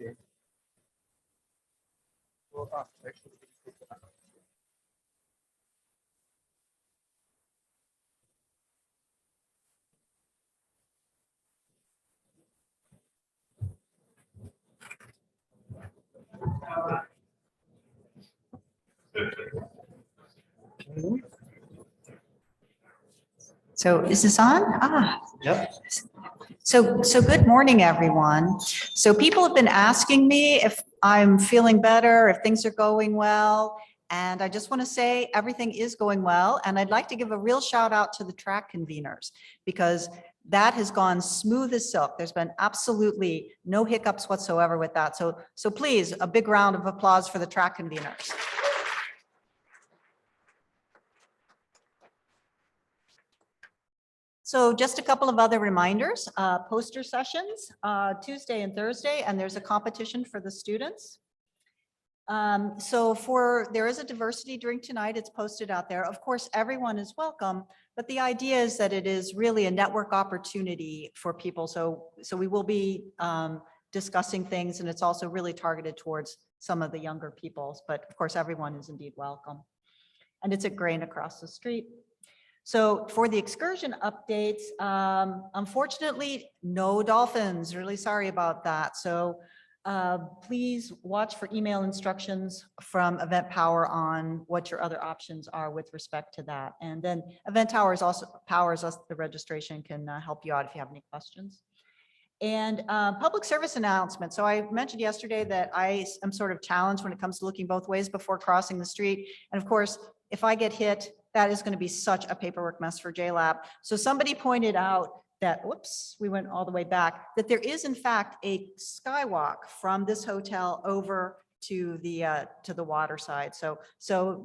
Okay. So is this on? Yeah. So good morning, everyone. So people have been asking me if I'm feeling better, if things are going well. And I just want to say everything is going well. And I'd like to give a real shout out to the track conveners because that has gone smooth as silk. There's been absolutely no hiccups whatsoever with that. So please, a big round of applause for the track conveners. So just a couple of other reminders, poster sessions, Tuesday and Thursday, and there's a competition for the students. There is a diversity drink tonight. It's posted out there. Of course, everyone is welcome, but the idea is that it is really a network opportunity for people. So we will be discussing things, and it's also really targeted towards some of the younger people, but of course, everyone is indeed welcome. And it's at Grain across the street. So for the excursion updates, unfortunately, no dolphins. Really sorry about that. So please watch for email instructions from Event Power on what your other options are with respect to that. And then Event Towers also powers us the registration, can help you out if you have any questions. And public service announcement. So I mentioned yesterday that I am sort of challenged when it comes to looking both ways before crossing the street. And of course, if I get hit, that is going to be such a paperwork mess for JLab. So somebody pointed out that, whoops, we went all the way back, that there is in fact a skywalk from this hotel over to the water side. So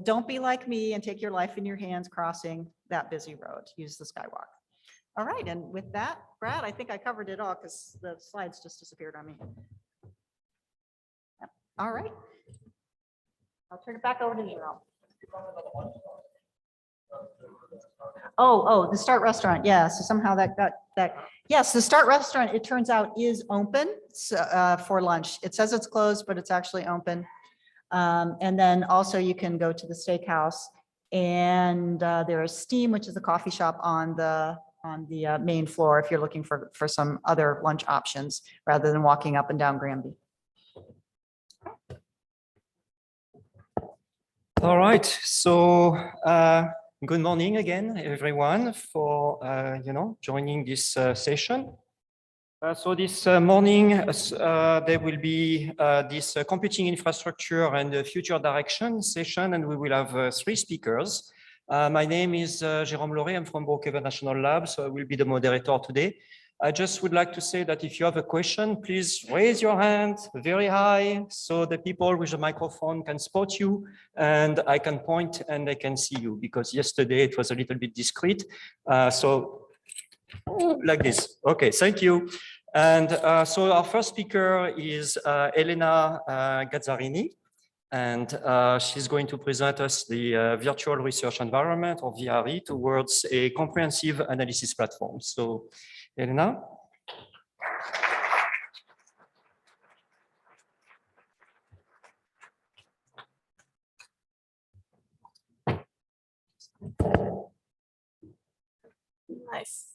don't be like me and take your life in your hands crossing that busy road. Use the skywalk. All right, and with that, Brad, I think I covered it all because the slides just disappeared on me. Yep. All right. I'll turn it back over to Jerome. Oh, the Start Restaurant. Yeah, so somehow yes, the Start Restaurant, it turns out, is open for lunch. It says it's closed, but it's actually open. And then also you can go to the steakhouse, and there is Steam, which is a coffee shop on the main floor if you're looking for some other lunch options rather than walking up and down Granby. All right, so good morning again, everyone, for joining this session. So this morning there will be this computing infrastructure and the future direction session, and we will have 3 speakers. My name is Jérôme Lauré. I'm from Brookhaven National Lab, so I will be the moderator today. I just would like to say that if you have a question, please raise your hand very high so the people with the microphone can spot you and I can point and they can see you, because yesterday it was a little bit discreet. So like this. Okay, thank you. And so our first speaker is Elena Gazzarrini, and she's going to present us the virtual research environment, or VRE, towards a comprehensive analysis platform. So Elena. Nice.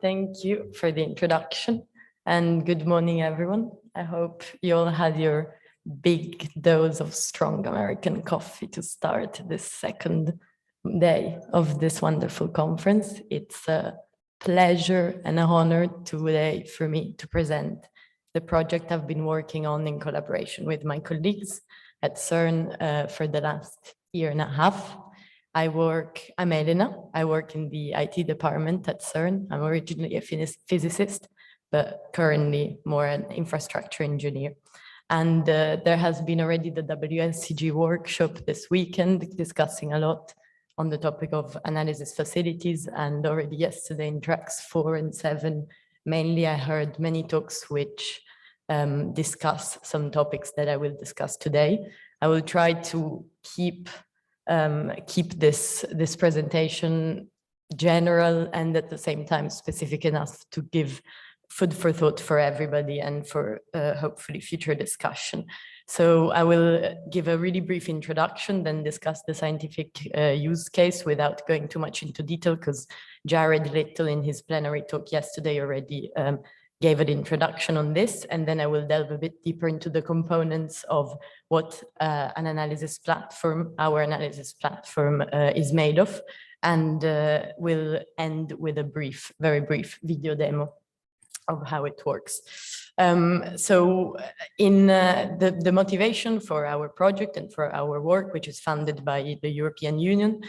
Thank you for the introduction, and good morning, everyone. I hope you all had your big dose of strong American coffee to start this second day of this wonderful conference. It's a pleasure and an honor today for me to present the project I've been working on in collaboration with my colleagues at CERN for the last year and a half. I'm Elena. I work in the IT department at CERN. I'm originally a physicist, but currently more an infrastructure engineer. And there has been already the WSCG workshop this weekend discussing a lot on the topic of analysis facilities, and already yesterday in tracks 4 and 7, mainly I heard many talks which discuss some topics that I will discuss today. I will try to keep this presentation general and at the same time specific enough to give food for thought for everybody and for hopefully future discussion. So I will give a really brief introduction, then discuss the scientific use case without going too much into detail, because Jared Little in his plenary talk yesterday already gave an introduction on this. And then I will delve a bit deeper into the components of what an analysis platform, our analysis platform is made of. And we'll end with a brief, very brief video demo of how it works. So in the motivation for our project and for our work, which is funded by the European Union,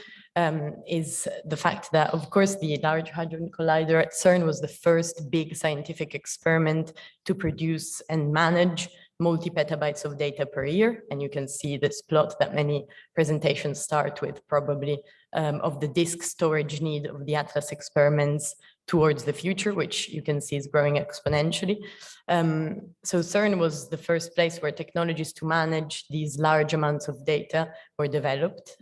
is the fact that, of course, the Large Hadron Collider at CERN was the first big scientific experiment to produce and manage multi-petabytes of data per year. And you can see this plot that many presentations start with, probably of the disk storage need of the Atlas experiments towards the future, which you can see is growing exponentially. So CERN was the first place where technologies to manage these large amounts of data were developed.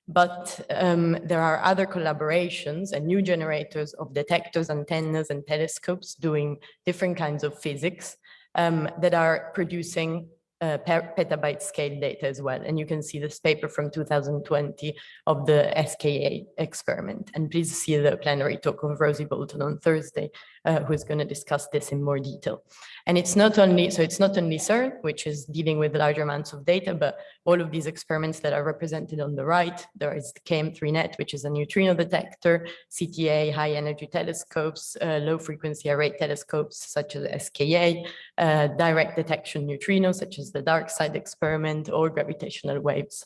But there are other collaborations and new generators of detectors, antennas, and telescopes doing different kinds of physics that are producing petabyte scale data as well. And you can see this paper from 2020 of the SKA experiment. And please see the plenary talk of Rosie Bolton on Thursday, who is going to discuss this in more detail. And it's not only CERN, which is dealing with large amounts of data, but all of these experiments that are represented on the right. There is the KM3Net, which is a neutrino detector, CTA, high energy telescopes, low frequency array telescopes, such as SKA, direct detection neutrinos, such as the dark side experiment, or gravitational waves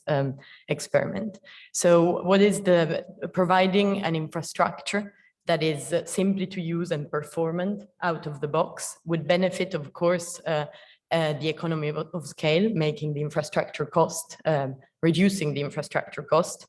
experiment. So what is providing an infrastructure that is simply to use and performant out of the box would benefit, of course, the economy of scale, making the infrastructure cost, reducing the infrastructure cost,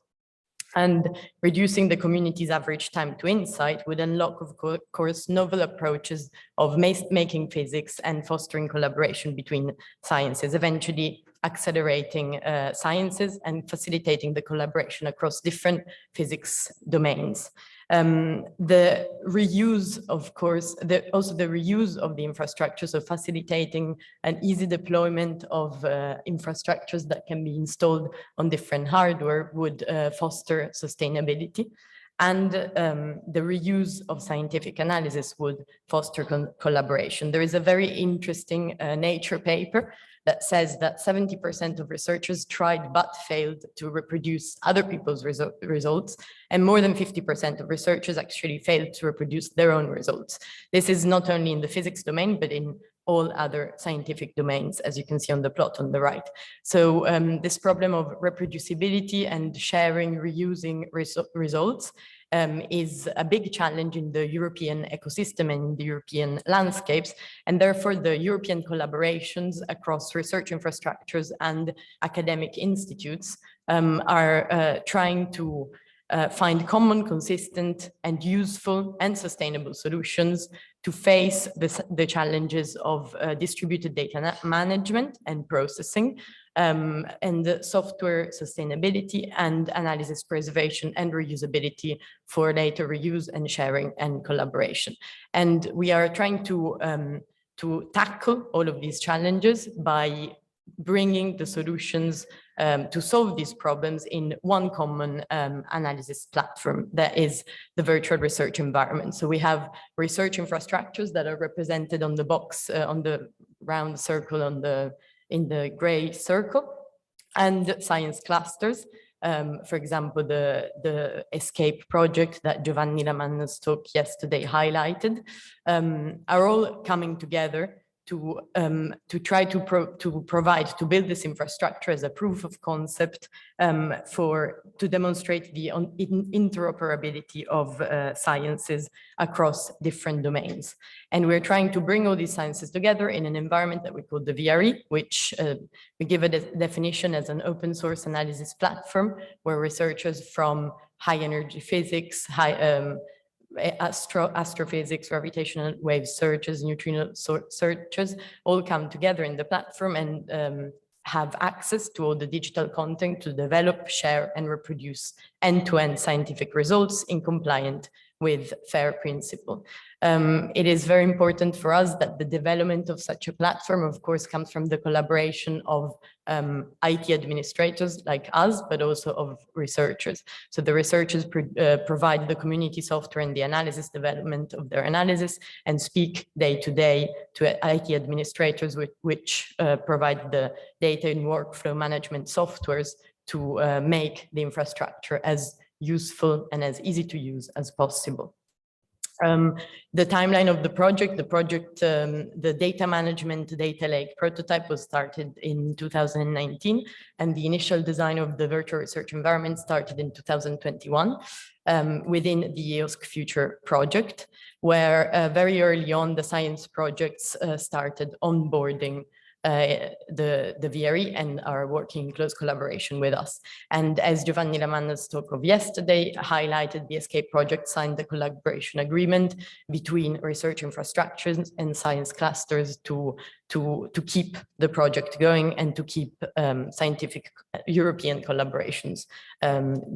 and reducing the community's average time to insight would unlock, of course, novel approaches of making physics and fostering collaboration between sciences, eventually accelerating sciences and facilitating the collaboration across different physics domains. The reuse, of course, also the reuse of the infrastructure, so facilitating an easy deployment of infrastructures that can be installed on different hardware would foster sustainability. And the reuse of scientific analysis would foster collaboration. There is a very interesting Nature paper that says that 70% of researchers tried but failed to reproduce other people's results, and more than 50% of researchers actually failed to reproduce their own results. This is not only in the physics domain, but in all other scientific domains, as you can see on the plot on the right. So this problem of reproducibility and sharing, reusing results is a big challenge in the European ecosystem and in the European landscapes, and therefore the European collaborations across research infrastructures and academic institutes are trying to find common, consistent, and useful and sustainable solutions to face the challenges of distributed data management and processing, and software sustainability and analysis preservation and reusability for data reuse and sharing and collaboration. And we are trying to tackle all of these challenges by bringing the solutions to solve these problems in one common analysis platform that is the virtual research environment. So we have research infrastructures that are represented on the box, on the round circle, in the gray circle, and science clusters. For example, the ESCAPE project that Giovanni Lamanna's talk yesterday highlighted are all coming together to try to build this infrastructure as a proof of concept to demonstrate the interoperability of sciences across different domains. And we're trying to bring all these sciences together in an environment that we call the VRE, which we give a definition as an open source analysis platform where researchers from high energy physics, astrophysics, gravitational wave searches, neutrino searches, all come together in the platform and have access to all the digital content to develop, share, and reproduce end-to-end scientific results in compliance with FAIR principle. It is very important for us that the development of such a platform, of course, comes from the collaboration of IT administrators like us, but also of researchers. So the researchers provide the community software and the analysis development of their analysis and speak day to day to IT administrators, which provide the data and workflow management softwares to make the infrastructure as useful and as easy to use as possible. The timeline of the project, the data management data lake prototype was started in 2019, and the initial design of the virtual research environment started in 2021 within the EOSC Future project, where very early on the science projects started onboarding the VRE and are working in close collaboration with us. And as Giovanni Lamanna's talk of yesterday highlighted, the EScape project signed the collaboration agreement between research infrastructures and science clusters to keep the project going and to keep scientific European collaborations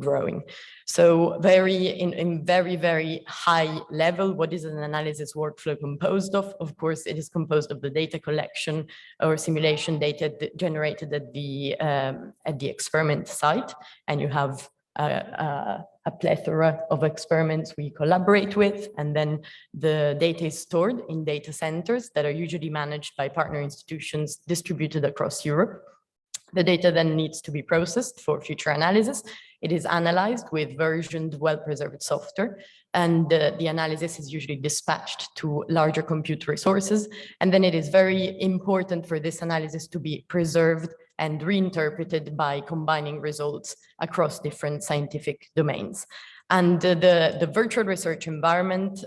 growing. So in very, very high level, what is an analysis workflow composed of? Of course, it is composed of the data collection or simulation data generated at the experiment site. And you have a plethora of experiments we collaborate with, and then the data is stored in data centers that are usually managed by partner institutions distributed across Europe. The data then needs to be processed for future analysis. It is analyzed with versioned, well-preserved software, and the analysis is usually dispatched to larger compute resources. And then it is very important for this analysis to be preserved and reinterpreted by combining results across different scientific domains. And the virtual research environment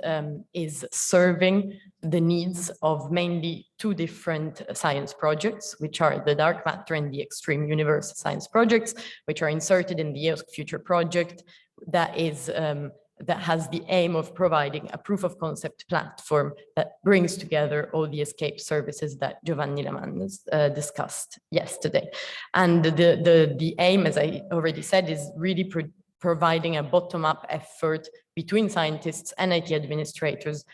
is serving the needs of mainly two different science projects, which are the dark matter and the extreme universe science projects, which are inserted in the EOSC Future project that has the aim of providing a proof of concept platform that brings together all the EScape services that Giovanni Lamanna discussed yesterday. And the aim, as I already said, is really providing a bottom-up effort between scientists and IT administrators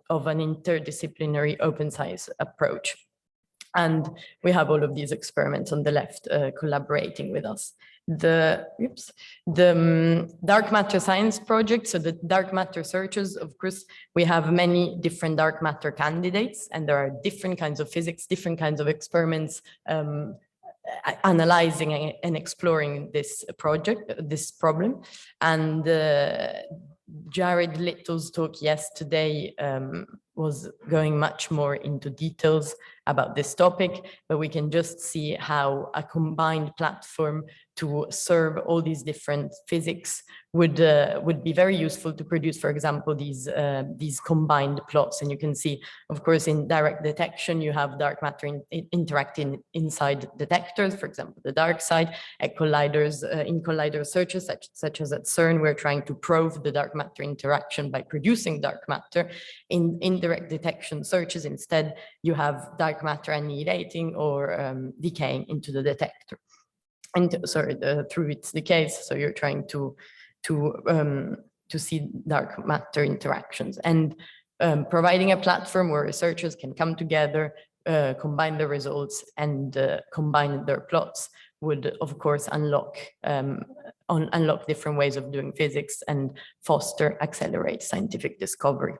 of an interdisciplinary open science approach. And we have all of these experiments on the left collaborating with us. The dark matter science project, so the dark matter searches, of course, we have many different dark matter candidates, and there are different kinds of physics, different kinds of experiments analyzing and exploring this problem. And Jared Little's talk yesterday was going much more into details about this topic, but we can just see how a combined platform to serve all these different physics would be very useful to produce, for example, these combined plots. And you can see, of course, in direct detection, you have dark matter interacting inside detectors, for example, the dark side. At colliders, in collider searches, such as at CERN, we're trying to probe the dark matter interaction by producing dark matter. In indirect detection searches, instead, you have dark matter annihilating or decaying into the detector. And through its decays, so you're trying to see dark matter interactions, and providing a platform where researchers can come together, combine the results, and combine their plots would, of course, unlock different ways of doing physics and accelerate scientific discovery.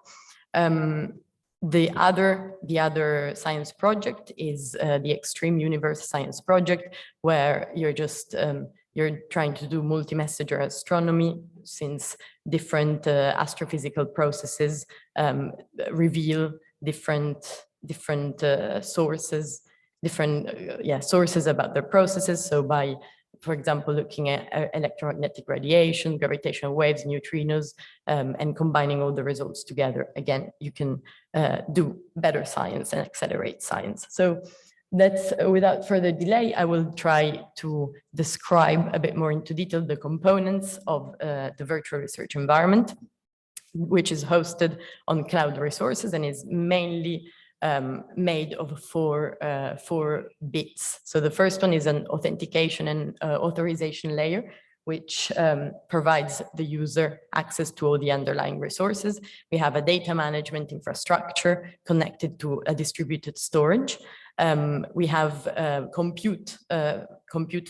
The other science project is the Extreme Universe Science Project, where you're trying to do multi-messenger astronomy, since different astrophysical processes reveal different sources about their processes. So by, for example, looking at electromagnetic radiation, gravitational waves, neutrinos, and combining all the results together, again, you can do better science and accelerate science. So that's, without further delay, I will try to describe a bit more into detail the components of the virtual research environment, which is hosted on cloud resources and is mainly made of four bits. So the first one is an authentication and authorization layer, which provides the user access to all the underlying resources. We have a data management infrastructure connected to a distributed storage. We have compute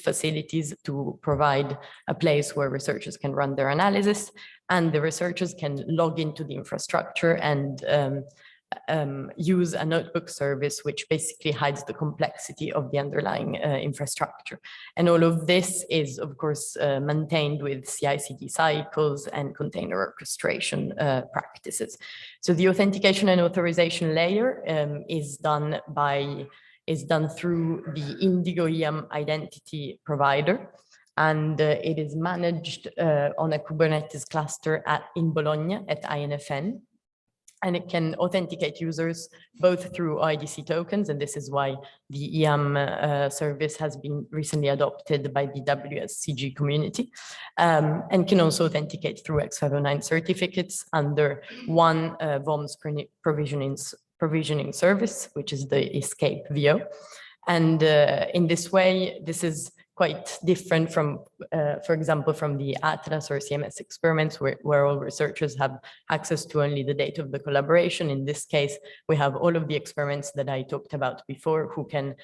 facilities to provide a place where researchers can run their analysis, and the researchers can log into the infrastructure and use a notebook service, which basically hides the complexity of the underlying infrastructure. And all of this is, of course, maintained with CI/CD cycles and container orchestration practices. So the authentication and authorization layer is done through the Indigo EAM identity provider. And it is managed on a Kubernetes cluster in Bologna at INFN. And it can authenticate users both through IDC tokens, and this is why the EAM service has been recently adopted by the WSCG community, and can also authenticate through X509 certificates under one VOMS provisioning service, which is the Escape VO. And in this way, this is quite different from, for example, from the Atlas or CMS experiments where all researchers have access to only the data of the collaboration. In this case, we have all of the experiments that I talked about before who can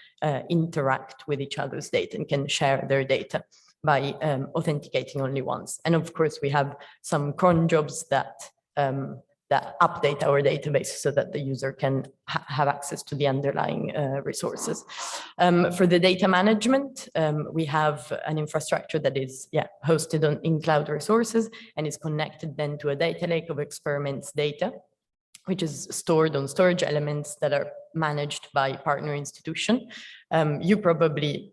interact with each other's data and can share their data by authenticating only once. And of course, we have some cron jobs that update our database so that the user can have access to the underlying resources. For the data management, we have an infrastructure that is hosted in cloud resources and is connected then to a data lake of experiments data, which is stored on storage elements that are managed by partner institution. You probably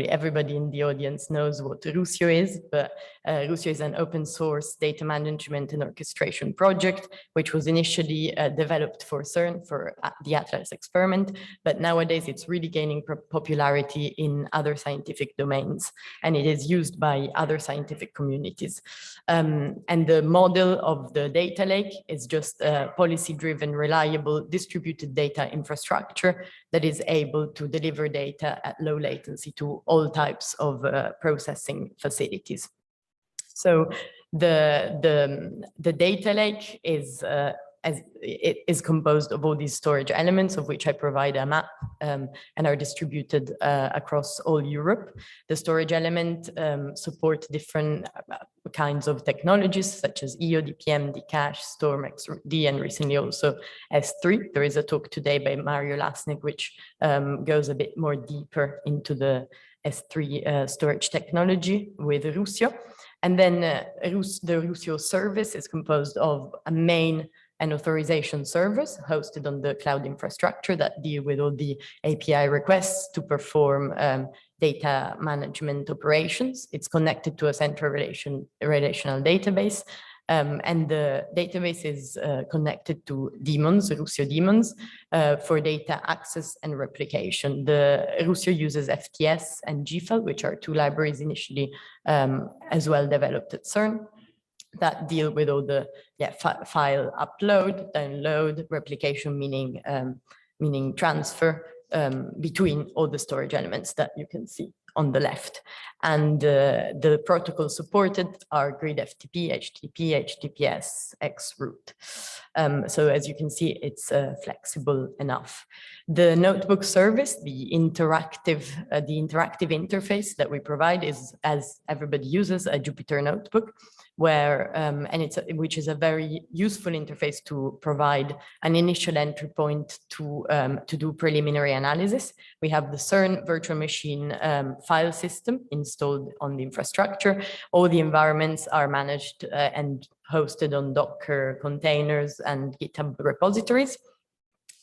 everybody in the audience knows what Rusio is, but Rusio is an open source data management and orchestration project, which was initially developed for CERN for the Atlas experiment, but nowadays it's really gaining popularity in other scientific domains, and it is used by other scientific communities. And the model of the data lake is just a policy-driven, reliable, distributed data infrastructure that is able to deliver data at low latency to all types of processing facilities. So the data lake is composed of all these storage elements, of which I provide a map, and are distributed across all Europe. The storage element support different kinds of technologies such as EO, DPM, Dcache, Storm, XD, and recently also S3. There is a talk today by Mario Lasnik, which goes a bit more deeper into the S3 storage technology with Rusio. And then the Rusio service is composed of a main and authorization servers hosted on the cloud infrastructure that deal with all the API requests to perform data management operations. It's connected to a central relational database, and the database is connected to daemons, Rusio daemons, for data access and replication. The Rusio uses FTS and GFL, which are two libraries initially as well developed at CERN, that deal with all the file upload, download, replication, meaning transfer between all the storage elements that you can see on the left. And the protocols supported are grid FTP, HTTP, HTTPS, XRoot. So as you can see, it's flexible enough. The notebook service, the interactive interface that we provide is, as everybody uses, a Jupyter notebook, where which is a very useful interface to provide an initial entry point to do preliminary analysis. We have the CERN virtual machine file system installed on the infrastructure. All the environments are managed and hosted on Docker containers and GitHub repositories.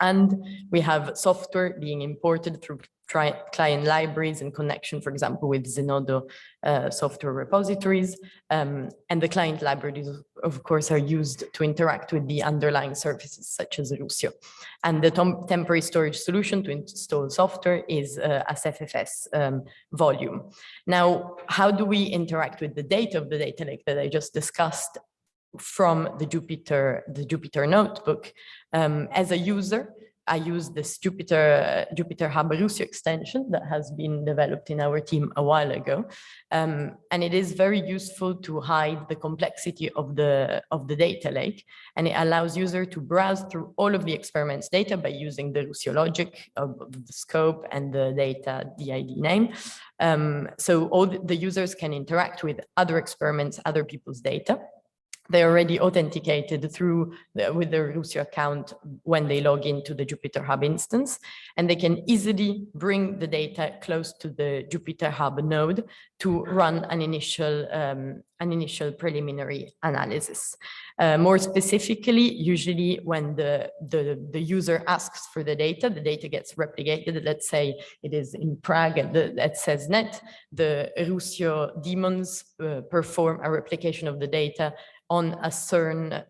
And we have software being imported through client libraries in connection, for example, with Zenodo software repositories. And the client libraries, of course, are used to interact with the underlying services such as Rusio. And the temporary storage solution to install software is a SFFS volume. Now, how do we interact with the data of the data lake that I just discussed from the Jupyter notebook? As a user, I use this Jupyter Hub Russia extension that has been developed in our team a while ago. And it is very useful to hide the complexity of the data lake. And it allows user to browse through all of the experiments data by using the Russia logic of the scope and the data DID name. So all the users can interact with other experiments, other people's data. They're already authenticated with their Russia account when they log into the Jupyter Hub instance, and they can easily bring the data close to the Jupyter Hub node to run an initial preliminary analysis. More specifically, usually when the user asks for the data gets replicated. Let's say it is in Prague at ESnet, the Russia daemons perform a replication of the data on a CERN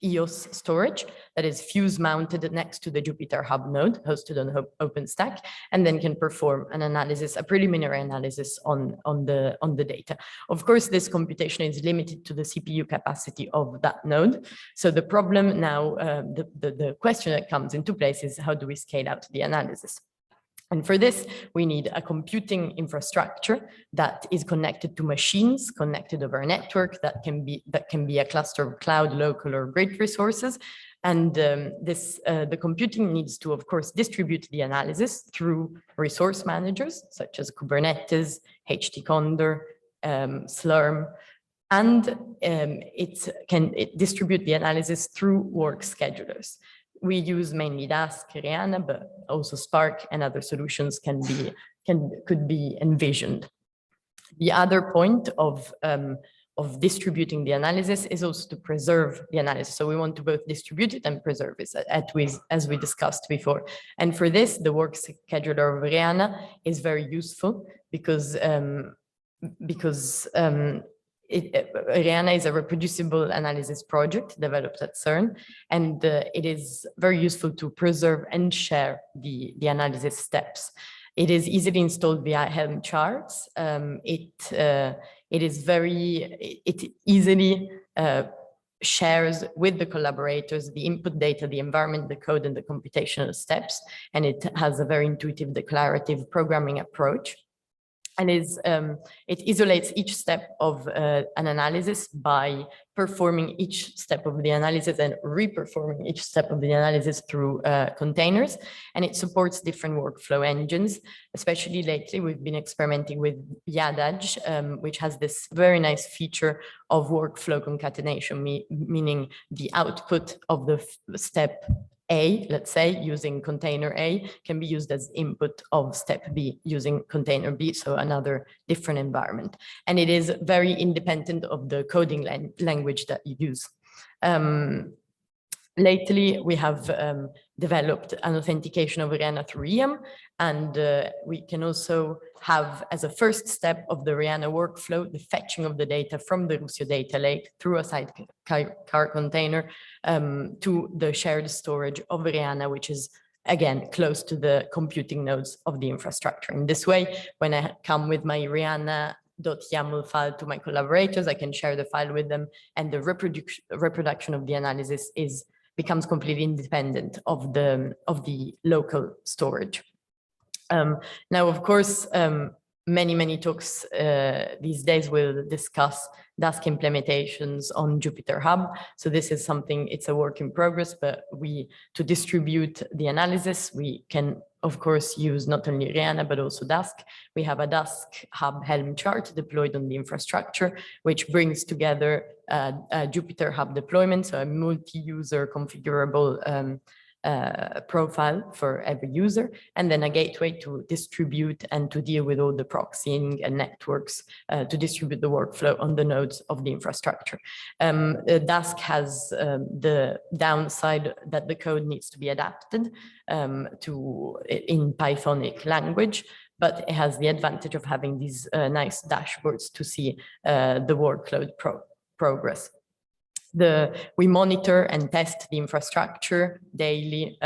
EOS storage that is fuse mounted next to the Jupyter Hub node hosted on OpenStack, and then can perform an analysis, a preliminary analysis on the data. Of course, this computation is limited to the CPU capacity of that node. So the problem now, the question that comes into place is, how do we scale out the analysis? And for this, we need a computing infrastructure that is connected to machines, connected over a network that can be a cluster of cloud, local, or grid resources. And the computing needs to, of course, distribute the analysis through resource managers such as Kubernetes, HTCondor, Slurm, and it can distribute the analysis through work schedulers. We use mainly Dask, Rihanna, but also Spark and other solutions could be envisioned. The other point of distributing the analysis is also to preserve the analysis. So we want to both distribute it and preserve it, as we discussed before. And for this, the work scheduler of Rihanna is very useful because Rihanna is a reproducible analysis project developed at CERN, and it is very useful to preserve and share the analysis steps. It is easily installed via Helm charts. It easily shares with the collaborators the input data, the environment, the code, and the computational steps, and it has a very intuitive, declarative programming approach. And it isolates each step of an analysis by performing each step of the analysis and reperforming each step of the analysis through containers. And it supports different workflow engines. Especially lately, we've been experimenting with Yadaj, which has this very nice feature of workflow concatenation, meaning the output of the step A, let's say, using container A, can be used as input of step B using container B, so another different environment. And it is very independent of the coding language that you use. Lately, we have developed an authentication of Rihanna through EAM, and we can also have, as a first step of the Rihanna workflow, the fetching of the data from the Russia data lake through a sidecar container to the shared storage of Rihanna, which is, again, close to the computing nodes of the infrastructure. In this way, when I come with my Rihanna.yaml file to my collaborators, I can share the file with them, and the reproduction of the analysis becomes completely independent of the local storage. Now, of course, many talks these days will discuss Dask implementations on Jupyter Hub. So this is something, it's a work in progress, but to distribute the analysis, we can, of course, use not only Rihanna, but also Dask. We have a Dask Hub Helm chart deployed on the infrastructure, which brings together a Jupyter Hub deployment, so a multi-user configurable profile for every user, and then a gateway to distribute and to deal with all the proxying and networks to distribute the workflow on the nodes of the infrastructure. Dask has the downside that the code needs to be adapted in Pythonic language, but it has the advantage of having these nice dashboards to see the workload progress. We monitor and test the infrastructure daily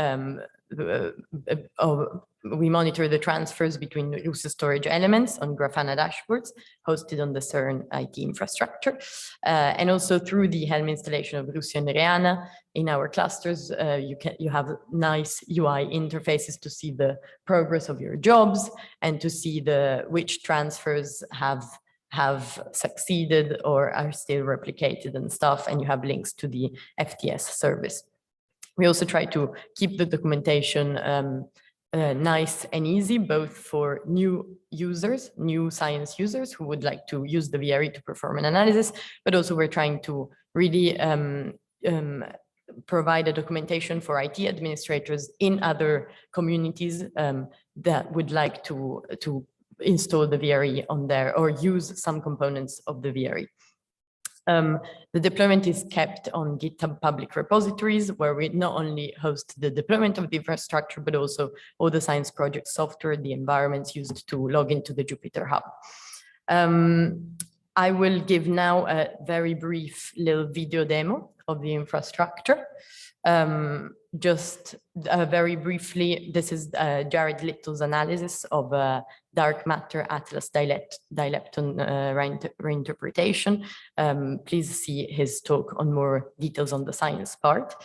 we monitor the transfers between Russia storage elements on Grafana dashboards hosted on the CERN IT infrastructure. And also through the Helm installation of Russia and Rihanna in our clusters, you have nice UI interfaces to see the progress of your jobs and to see which transfers have succeeded or are still replicated and stuff, and you have links to the FTS service. We also try to keep the documentation nice and easy, both for new users, new science users who would like to use the VRE to perform an analysis, but also we're trying to really provide a documentation for IT administrators in other communities that would like to install the VRE on there or use some components of the VRE. The deployment is kept on GitHub public repositories, where we not only host the deployment of the infrastructure, but also all the science project software, the environments used to log into the Jupyter Hub. I will give now a very brief little video demo of the infrastructure. Just very briefly, this is Jared Little's analysis of dark matter atlas dilepton reinterpretation. Please see his talk on more details on the science part.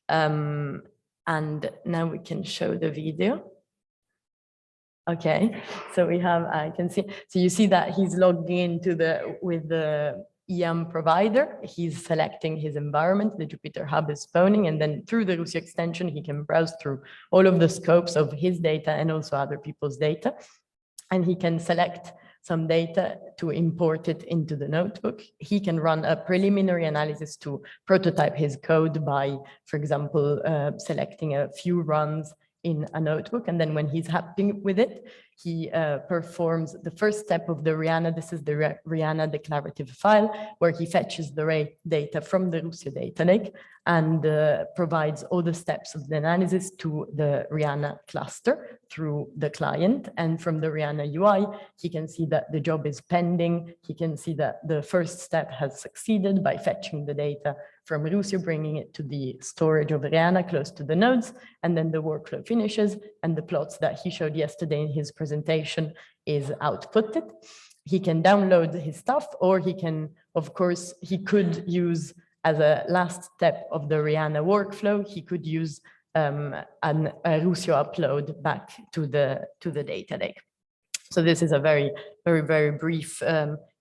And now we can show the video. Okay, so we have, I can see, so you see that he's logged into with the EM provider. He's selecting his environment, the Jupyter Hub is spawning, and then through the Russia extension, he can browse through all of the scopes of his data and also other people's data. And he can select some data to import it into the notebook. He can run a preliminary analysis to prototype his code by, for example, selecting a few runs in a notebook. And then when he's happy with it, he performs the first step of the Rihanna. This is the Rihanna declarative file, where he fetches the data from the Russia data lake and provides all the steps of the analysis to the Rihanna cluster through the client. And from the Rihanna UI, he can see that the job is pending. He can see that the first step has succeeded by fetching the data from Russia, bringing it to the storage of Rihanna close to the nodes, and then the workflow finishes, and the plots that he showed yesterday in his presentation is outputted. He can download his stuff, or he can, of course, he could use as a last step of the Rihanna workflow, he could use a Russia upload back to the data lake. So this is a very, very, very brief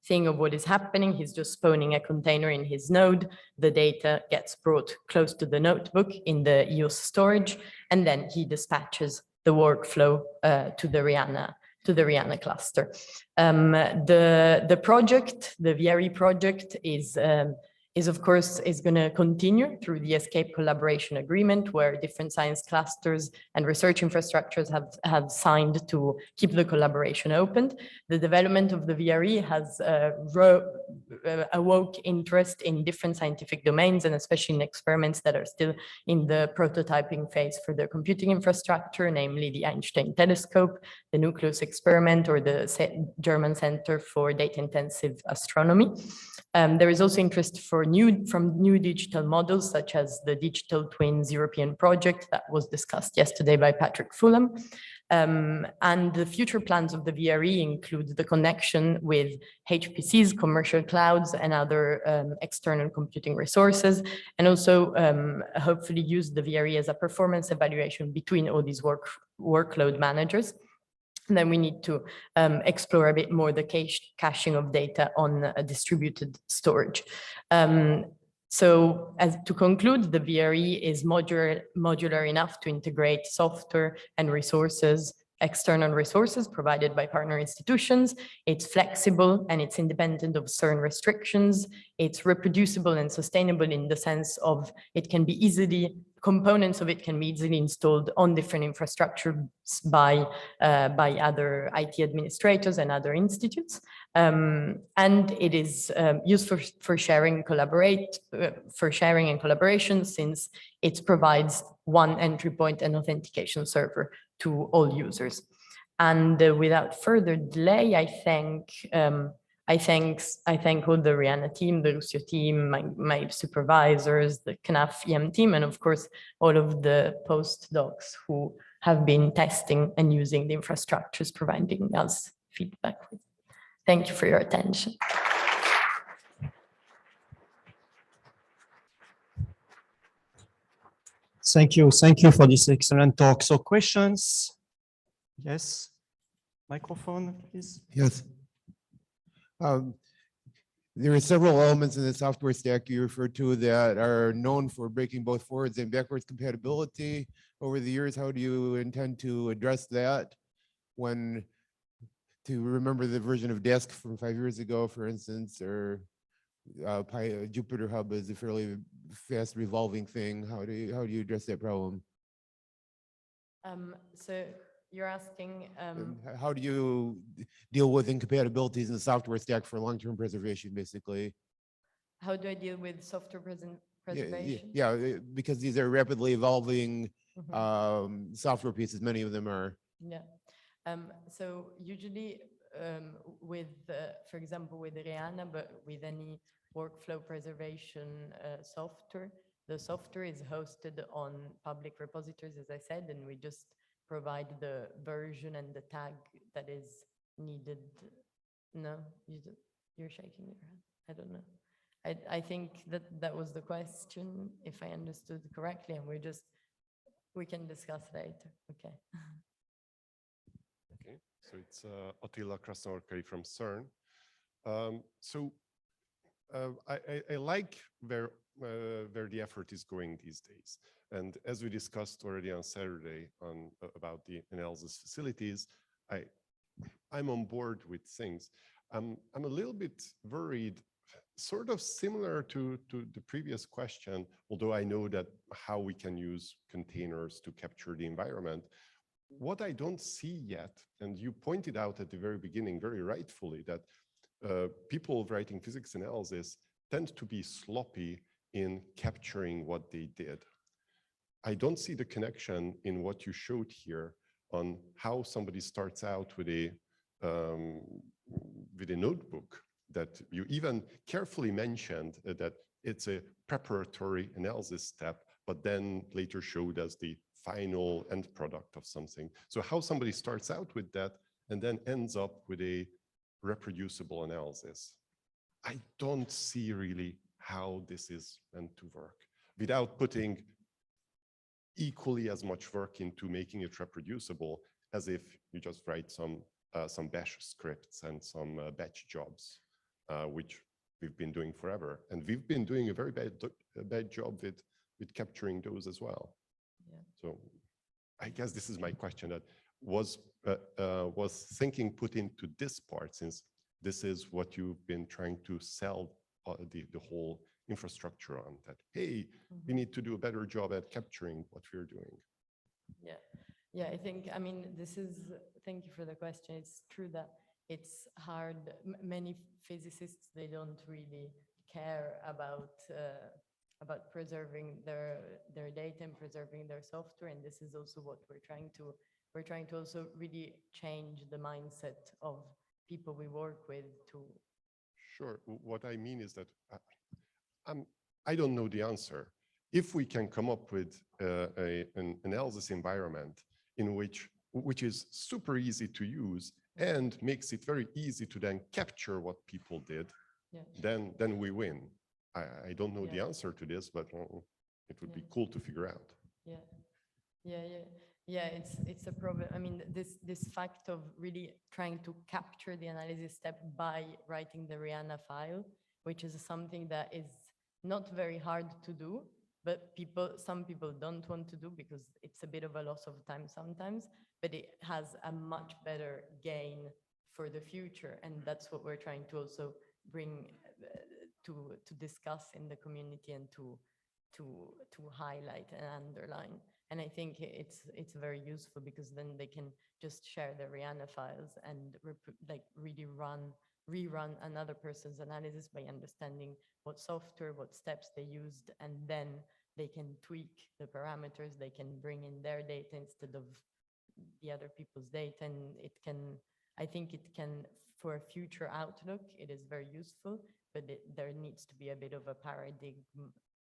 thing of what is happening. He's just spawning a container in his node. The data gets brought close to the notebook in the EOS storage, and then he dispatches the workflow to the Rihanna cluster. The project, the VRE project, is of course going to continue through the EScape collaboration agreement, where different science clusters and research infrastructures have signed to keep the collaboration open. The development of the VRE has awoke interest in different scientific domains, and especially in experiments that are still in the prototyping phase for the computing infrastructure, namely the Einstein telescope, the Nucleus experiment, or the German Center for Data-Intensive Astronomy. There is also interest from new digital models, such as the Digital Twins European project that was discussed yesterday by Patrick Fulham. And the future plans of the VRE include the connection with HPCs, commercial clouds, and other external computing resources, and also hopefully use the VRE as a performance evaluation between all these workload managers. And then we need to explore a bit more the caching of data on a distributed storage. So to conclude, the VRE is modular enough to integrate software and resources, external resources provided by partner institutions. It's flexible and it's independent of certain restrictions. It's reproducible and sustainable in the sense of components of it can be easily installed on different infrastructures by other IT administrators and other institutes. And it is used for sharing and collaboration, since it provides one entry point and authentication server to all users. And without further delay, I thank all the Rihanna team, the Russia team, my supervisors, the CNAF EM team, and of course, all of the postdocs who have been testing and using the infrastructures providing us feedback with. Thank you for your attention. Thank you for this excellent talk. So questions? Yes, microphone, please. Yes. There are several elements in the software stack you referred to that are known for breaking both forwards and backwards compatibility over the years. How do you intend to address that when, to remember the version of Desk from 5 years ago, for instance, or Jupyter Hub is a fairly fast revolving thing. How do you address that problem? So you're asking, How do you deal with incompatibilities in the software stack for long-term preservation, basically? how do I deal with software preservation? Yeah, because these are rapidly evolving Mhm. software pieces, many of them are. Yeah. So usually with, for example, with Rihanna, but with any workflow preservation software, the software is hosted on public repositories, as I said, and we just provide the version and the tag that is needed. No, you're shaking your head. I don't know. I think that was the question, if I understood correctly, and we can discuss later. Okay. Okay, so it's Attila Krasnorkai from CERN. I like where the effort is going these days. And as we discussed already on Saturday about the analysis facilities, I'm on board with things. I'm a little bit worried, sort of similar to the previous question, although I know that how we can use containers to capture the environment. What I don't see yet, and you pointed out at the very beginning very rightfully, that people writing physics analysis tend to be sloppy in capturing what they did. I don't see the connection in what you showed here on how somebody starts out with a notebook that you even carefully mentioned that it's a preparatory analysis step, but then later showed as the final end product of something. So how somebody starts out with that and then ends up with a reproducible analysis. I don't see really how this is meant to work without putting equally as much work into making it reproducible as if you just write some bash scripts and some batch jobs, which we've been doing forever. And we've been doing a very bad job with capturing those as well. Yeah. So I guess this is my question, that was thinking put into this part, since this is what you've been trying to sell the whole infrastructure on, that, hey, we need to do a better job at capturing what we're doing. Yeah. Yeah, I think, I mean, thank you for the question. It's true that it's hard. Many physicists, they don't really care about preserving their data and preserving their software. And this is also what we're trying to also really change the mindset of people we work with to. Sure. What I mean is that I don't know the answer. If we can come up with an analysis environment in which is super easy to use and makes it very easy to then capture what people did, Yeah. then we win. I don't know the answer to this, but it would be cool to figure out. Yeah, it's a problem. I mean, this fact of really trying to capture the analysis step by writing the Rihanna file, which is something that is not very hard to do, but some people don't want to do because it's a bit of a loss of time sometimes, but it has a much better gain for the future. And that's what we're trying to also bring to discuss in the community and to highlight and underline. And I think it's very useful because then they can just share the Rihanna files and like really rerun another person's analysis by understanding what software, what steps they used, and then they can tweak the parameters. They can bring in their data instead of the other people's data, and I think it can, for a future outlook, it is very useful, but there needs to be a bit of a paradigm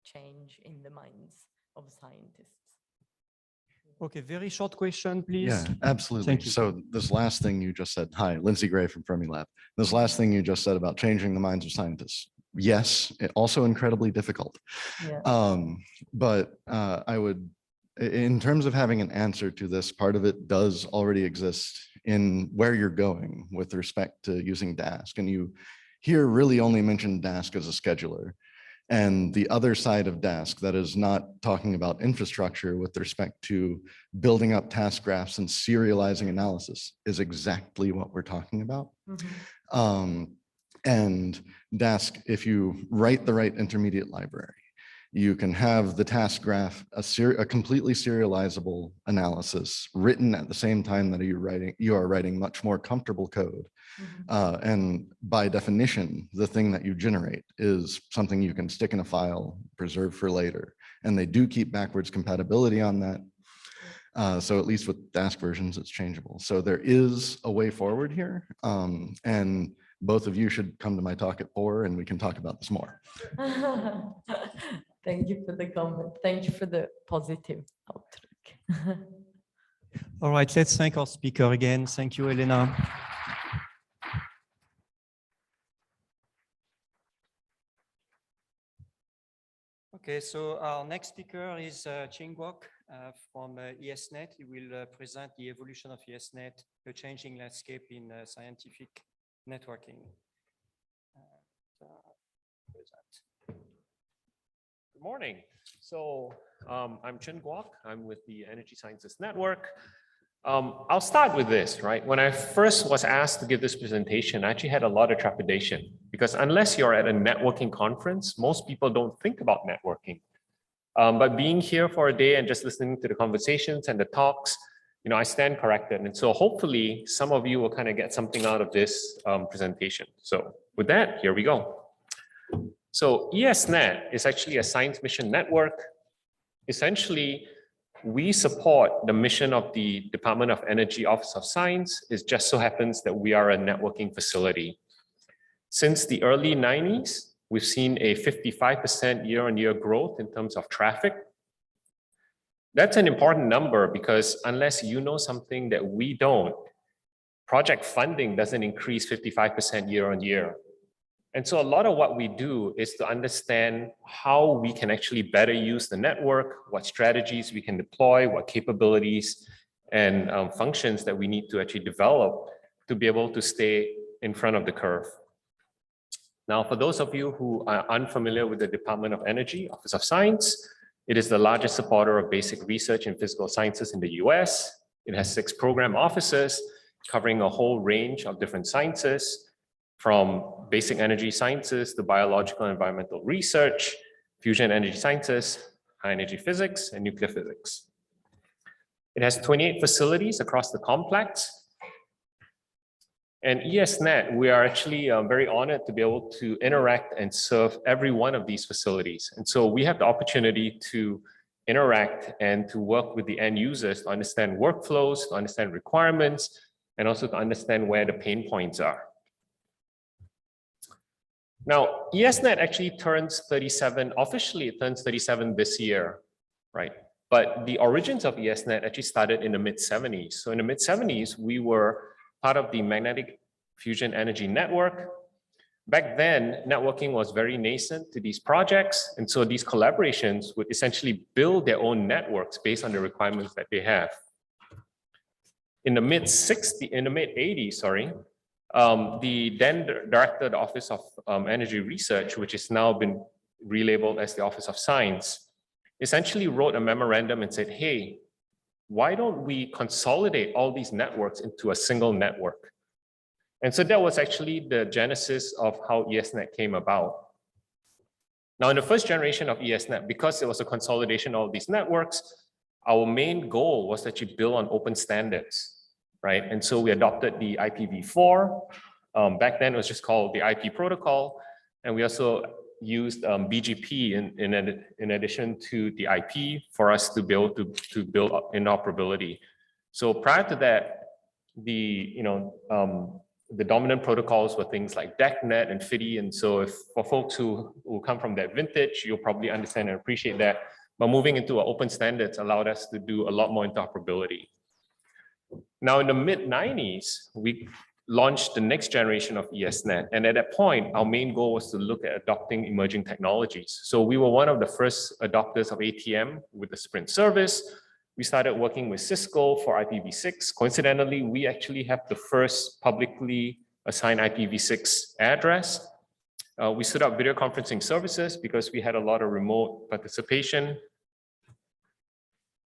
change in the minds of scientists. Okay, very short question, please. Yeah, absolutely. Thank you. So this last thing you just said, hi, Lindsay Gray from Fermilab. This last thing you just said about changing the minds of scientists. Yes, also incredibly difficult. Yeah. But I would, in terms of having an answer to this, part of it does already exist in where you're going with respect to using Dask. And you here really only mentioned Dask as a scheduler. And the other side of Dask that is not talking about infrastructure with respect to building up task graphs and serializing analysis is exactly what we're talking about. And Dask, if you write the right intermediate library, you can have the task graph, a completely serializable analysis written at the same time that you are writing much more comfortable code. And by definition, the thing that you generate is something you can stick in a file, preserve for later. And they do keep backwards compatibility on that. So at least with Dask versions, it's changeable. So there is a way forward here. And both of you should come to my talk at 4 and we can talk about this more. Thank you for the comment. Thank you for the positive outlook. All right, let's thank our speaker again. Thank you, Elena. Okay, so our next speaker is Guok from ESnet. He will present the evolution of ESnet, the changing landscape in scientific networking. Good morning. So I'm Guok. I'm with the Energy Sciences Network. I'll start with this, right? When I first was asked to give this presentation, I actually had a lot of trepidation because unless you're at a networking conference, most people don't think about networking. But being here for a day and just listening to the conversations and the talks, you know, I stand corrected. And so hopefully some of you will kind of get something out of this presentation. So with that, here we go. So ESnet is actually a science mission network. Essentially, we support the mission of the Department of Energy Office of Science. It just so happens that we are a networking facility. Since the early 90s, we've seen a 55% year-on-year growth in terms of traffic. That's an important number because unless you know something that we don't, project funding doesn't increase 55% year-on-year. And so a lot of what we do is to understand how we can actually better use the network, what strategies we can deploy, what capabilities and functions that we need to actually develop to be able to stay in front of the curve. Now, for those of you who are unfamiliar with the Department of Energy, Office of Science, it is the largest supporter of basic research in physical sciences in the US. It has 6 program offices covering a whole range of different sciences, from basic energy sciences to biological and environmental research, fusion energy sciences, high energy physics, and nuclear physics. It has 28 facilities across the complex. And ESnet, we are actually very honored to be able to interact and serve every one of these facilities. And so we have the opportunity to interact and to work with the end users to understand workflows, to understand requirements, and also to understand where the pain points are. Now, ESnet actually turns 37, officially it turns 37 this year, right? But the origins of ESnet actually started in the mid-70s. So in the mid-70s, we were part of the Magnetic Fusion Energy Network. Back then, networking was very nascent to these projects. And so these collaborations would essentially build their own networks based on the requirements that they have. In the mid-80s, sorry, the then director of the Office of Energy Research, which has now been relabeled as the Office of Science, essentially wrote a memorandum and said, hey, why don't we consolidate all these networks into a single network? And so that was actually the genesis of how ESnet came about. Now, in the first generation of ESnet, because it was a consolidation of these networks, our main goal was to actually build on open standards. Right? And so we adopted the IPv4. Back then it was just called the IP protocol. And we also used BGP in addition to the IP for us to be able to build interoperability. So prior to that, the dominant protocols were things like DECnet and FDDI. And so if for folks who come from that vintage, you'll probably understand and appreciate that. But moving into our open standards allowed us to do a lot more interoperability. Now, in the mid-90s, we launched the next generation of ESnet. And at that point, our main goal was to look at adopting emerging technologies. So we were one of the first adopters of ATM with the Sprint service. We started working with Cisco for IPv6. Coincidentally, we actually have the first publicly assigned IPv6 address. We stood up video conferencing services because we had a lot of remote participation.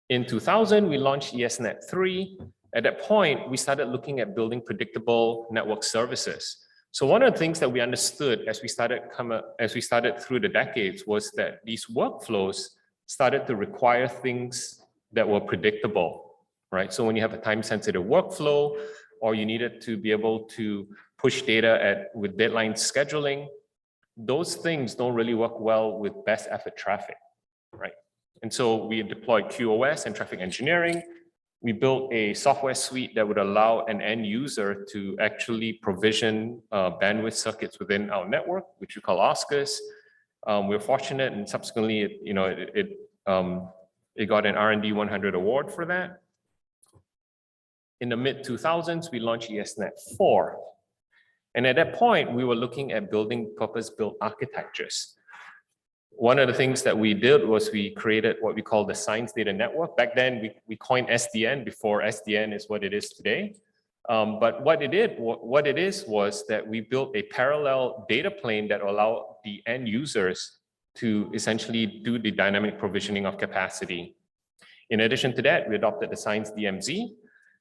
In 2000, we launched ESnet 3. At that point, we started looking at building predictable network services. So one of the things that we understood as we started through the decades was that these workflows started to require things that were predictable, right? So when you have a time-sensitive workflow, or you needed to be able to push data with deadline scheduling, those things don't really work well with best effort traffic, right? And so we deployed QoS and traffic engineering. We built a software suite that would allow an end user to actually provision bandwidth circuits within our network, which we call OSCAs. We're fortunate, and subsequently, it got an R&D 100 award for that. In the mid-2000s, we launched ESnet 4. And at that point, we were looking at building purpose-built architectures. One of the things that we did was we created what we call the Science Data Network. Back then, we coined SDN before SDN is what it is today. But what it is was that we built a parallel data plane that allowed the end users to essentially do the dynamic provisioning of capacity. In addition to that, we adopted the Science DMZ,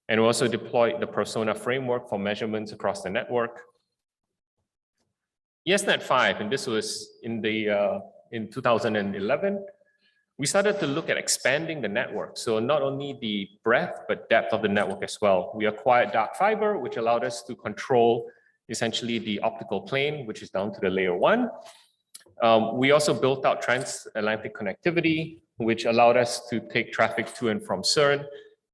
and we also deployed the Persona framework for measurements across the network. ESnet 5, and this was in 2011, we started to look at expanding the network. So not only the breadth, but depth of the network as well. We acquired dark fiber, which allowed us to control essentially the optical plane, which is down to the layer 1. We also built out transatlantic connectivity, which allowed us to take traffic to and from CERN.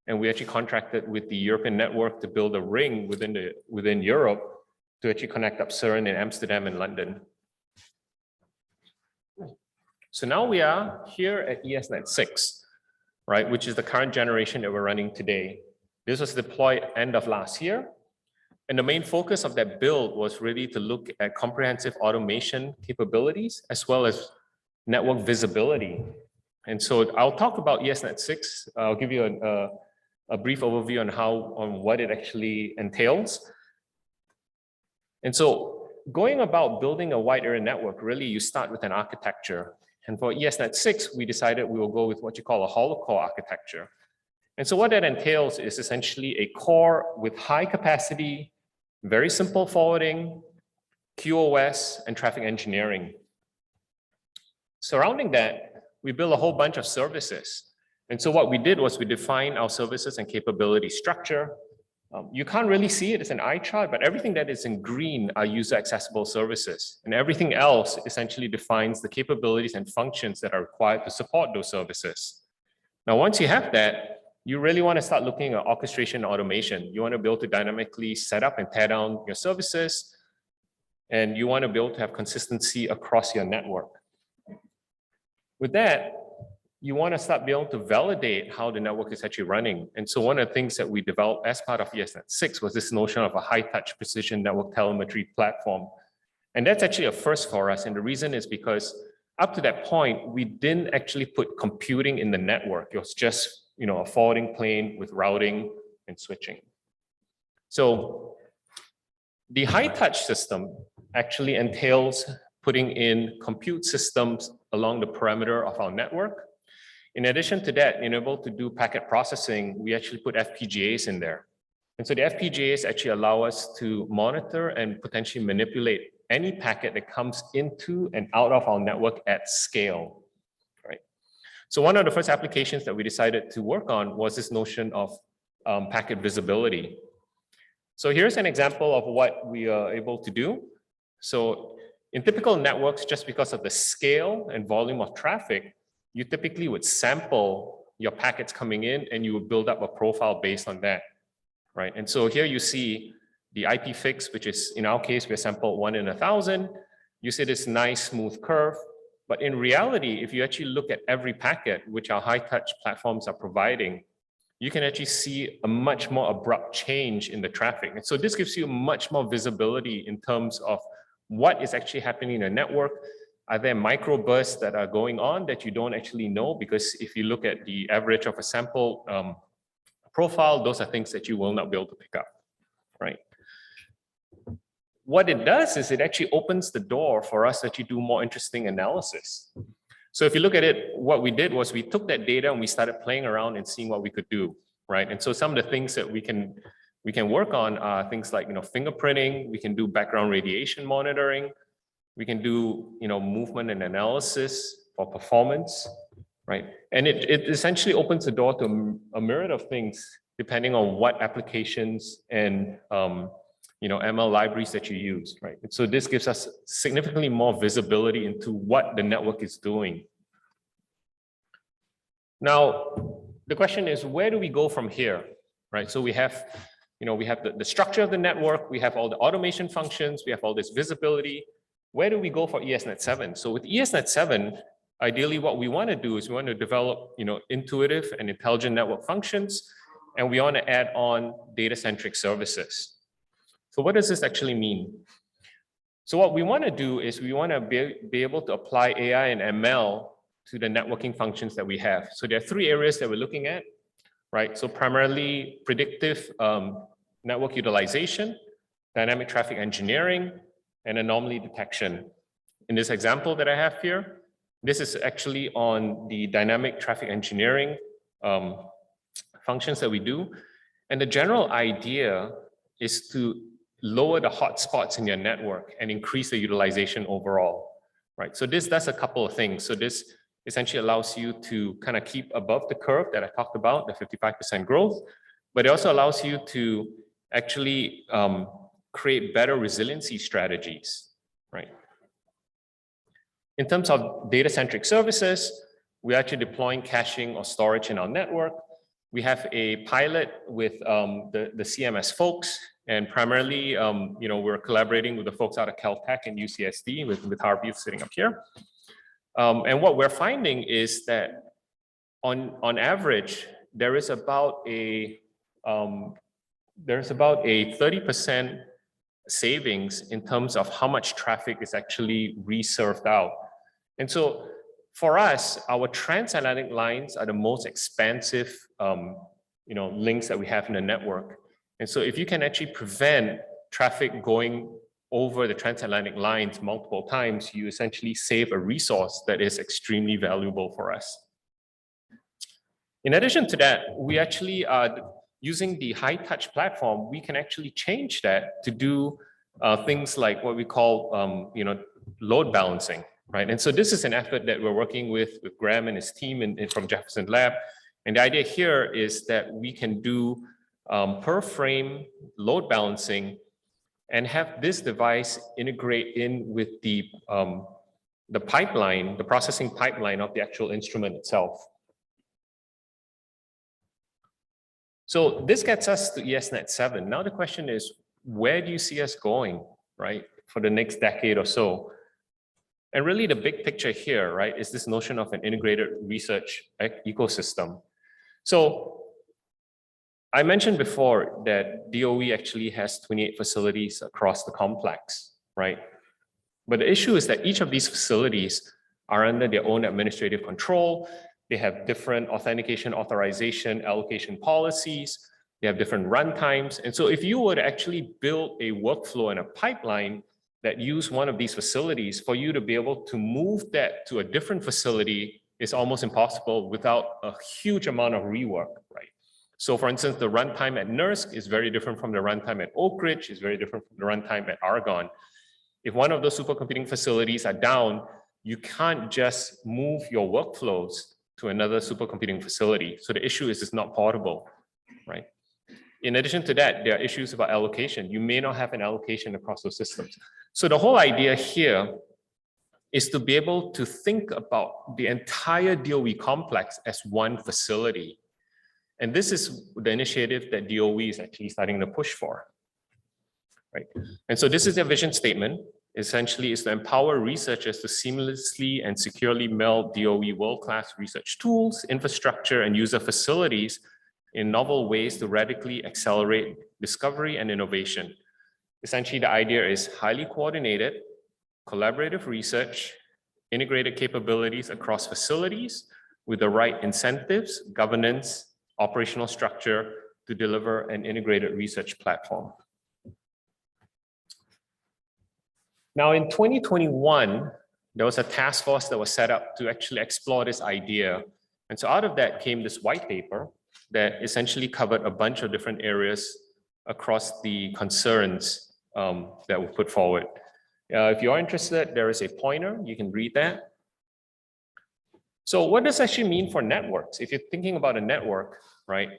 And we actually contracted with the European network to build a ring within Europe to actually connect up CERN in Amsterdam and London. So now we are here at ESnet 6, right, which is the current generation that we're running today. This was deployed end of last year. And the main focus of that build was really to look at comprehensive automation capabilities as well as network visibility. And so I'll talk about ESnet 6. I'll give you a brief overview on what it actually entails. And so going about building a wide area network, really you start with an architecture. And for ESnet 6, we decided we will go with what you call a hollow core architecture. And so what that entails is essentially a core with high capacity, very simple forwarding, QoS, and traffic engineering. Surrounding that, we built a whole bunch of services. And so what we did was we defined our services and capability structure. You can't really see it as an eye chart, but everything that is in green are user accessible services. And everything else essentially defines the capabilities and functions that are required to support those services. Now, once you have that, you really want to start looking at orchestration and automation. You want to be able to dynamically set up and tear down your services. And you want to be able to have consistency across your network. With that, you want to start being able to validate how the network is actually running. And so one of the things that we developed as part of ESnet 6 was this notion of a high-touch precision network telemetry platform. And that's actually a first for us. And the reason is because up to that point, we didn't actually put computing in the network. It was just, a forwarding plane with routing and switching. So the high-touch system actually entails putting in compute systems along the perimeter of our network. In addition to that, in able to do packet processing, we actually put FPGAs in there. And so the FPGAs actually allow us to monitor and potentially manipulate any packet that comes into and out of our network at scale, right? So one of the first applications that we decided to work on was this notion of packet visibility. So here's an example of what we are able to do. So in typical networks, just because of the scale and volume of traffic, you typically would sample your packets coming in and you would build up a profile based on that, right? And so here you see the IP fix, which is in our case, we sampled 1 in 1,000. You see this nice smooth curve, But in reality, if you actually look at every packet, which our high touch platforms are providing, you can actually see a much more abrupt change in the traffic. And so this gives you much more visibility in terms of what is actually happening in the network. Are there microbursts that are going on that you don't actually know? Because if you look at the average of a sample profile, those are things that you will not be able to pick up, right? What it does is it actually opens the door for us to actually do more interesting analysis. So if you look at it, what we did was we took that data and we started playing around and seeing what we could do, right? And so some of the things that we can work on are things like, fingerprinting. We can do background radiation monitoring. We can do, movement and analysis for performance, right? And it essentially opens the door to a myriad of things depending on what applications and ML libraries that you use, right? And so this gives us significantly more visibility into what the network is doing. Now, the question is, where do we go from here, right? So we have, we have the structure of the network, we have all the automation functions, we have all this visibility. Where do we go for ESnet 7? So with ESnet 7, ideally what we want to do is we want to develop, intuitive and intelligent network functions, and we want to add on data-centric services. So what does this actually mean? So what we want to do is we want to be able to apply AI and ML to the networking functions that we have. So there are 3 areas that we're looking at, right? So primarily predictive network utilization, dynamic traffic engineering, and anomaly detection. In this example that I have here, this is actually on the dynamic traffic engineering functions that we do. And the general idea is to lower the hotspots in your network and increase the utilization overall, right? So this does a couple of things. So this essentially allows you to kind of keep above the curve that I talked about, the 55% growth, but it also allows you to actually create better resiliency strategies, right? In terms of data-centric services, we're actually deploying caching or storage in our network. We have a pilot with the CMS folks, and primarily, we're collaborating with the folks out of Caltech and UCSD with Harvey sitting up here. And what we're finding is that on average, there is about a 30% savings in terms of how much traffic is actually reserved out. And so for us, our transatlantic lines are the most expensive links that we have in the network. And so if you can actually prevent traffic going over the transatlantic lines multiple times, you essentially save a resource that is extremely valuable for us. In addition to that, we actually are using the high touch platform. We can actually change that to do things like what we call load balancing, right? And so this is an effort that we're working with Graham and his team from Jefferson Lab. And the idea here is that we can do per frame load balancing and have this device integrate in with the pipeline, the processing pipeline of the actual instrument itself. So this gets us to ESnet 7. Now the question is, where do you see us going, right, for the next decade or so? And really the big picture here, right, is this notion of an integrated research ecosystem. So I mentioned before that DOE actually has 28 facilities across the complex, right? But the issue is that each of these facilities are under their own administrative control. They have different authentication, authorization, allocation policies. They have different runtimes. And so if you were to actually build a workflow and a pipeline that use one of these facilities, for you to be able to move that to a different facility is almost impossible without a huge amount of rework, right? So for instance, the runtime at NERSC is very different from the runtime at Oak Ridge, is very different from the runtime at Argonne. If one of those supercomputing facilities are down, you can't just move your workflows to another supercomputing facility. So the issue is it's not portable, right? In addition to that, there are issues about allocation. You may not have an allocation across those systems. So the whole idea here is to be able to think about the entire DOE complex as one facility. And this is the initiative that DOE is actually starting to push for, right? And so this is their vision statement. essentially is to empower researchers to seamlessly and securely meld DOE world-class research tools, infrastructure, and user facilities in novel ways to radically accelerate discovery and innovation. Essentially, the idea is highly coordinated, collaborative research, integrated capabilities across facilities with the right incentives, governance, operational structure to deliver an integrated research platform. Now, in 2021, there was a task force that was set up to actually explore this idea. And so out of that came this white paper that essentially covered a bunch of different areas across the concerns that were put forward. If you are interested, there is a pointer, you can read that. So what does actually mean for networks? If you're thinking about a network, right?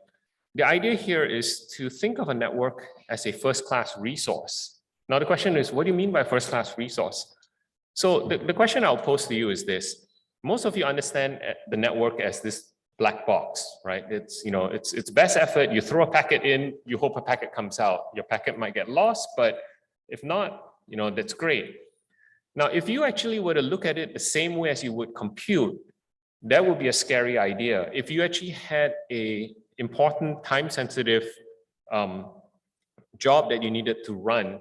The idea here is to think of a network as a first-class resource. Now the question is, what do you mean by first-class resource? So the question I'll pose to you is this. Most of you understand the network as this black box, right? It's, it's best effort. You throw a packet in, you hope a packet comes out. Your packet might get lost, but if not, that's great. Now, if you actually were to look at it the same way as you would compute, that would be a scary idea. If you actually had a important time-sensitive job that you needed to run,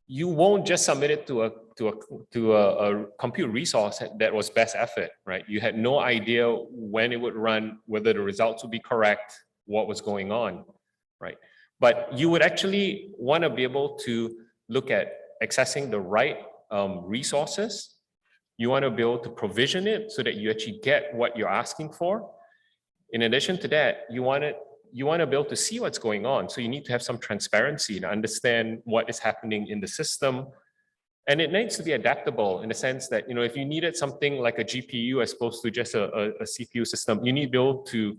you won't just submit it to a compute resource that was best effort, right? You had no idea when it would run, whether the results would be correct, what was going on, right? But you would actually want to be able to look at accessing the right resources. You want to be able to provision it so that you actually get what you're asking for. In addition to that, you want to be able to see what's going on. So you need to have some transparency to understand what is happening in the system. And it needs to be adaptable in the sense that, if you needed something like a GPU as opposed to just a CPU system, you need to be able to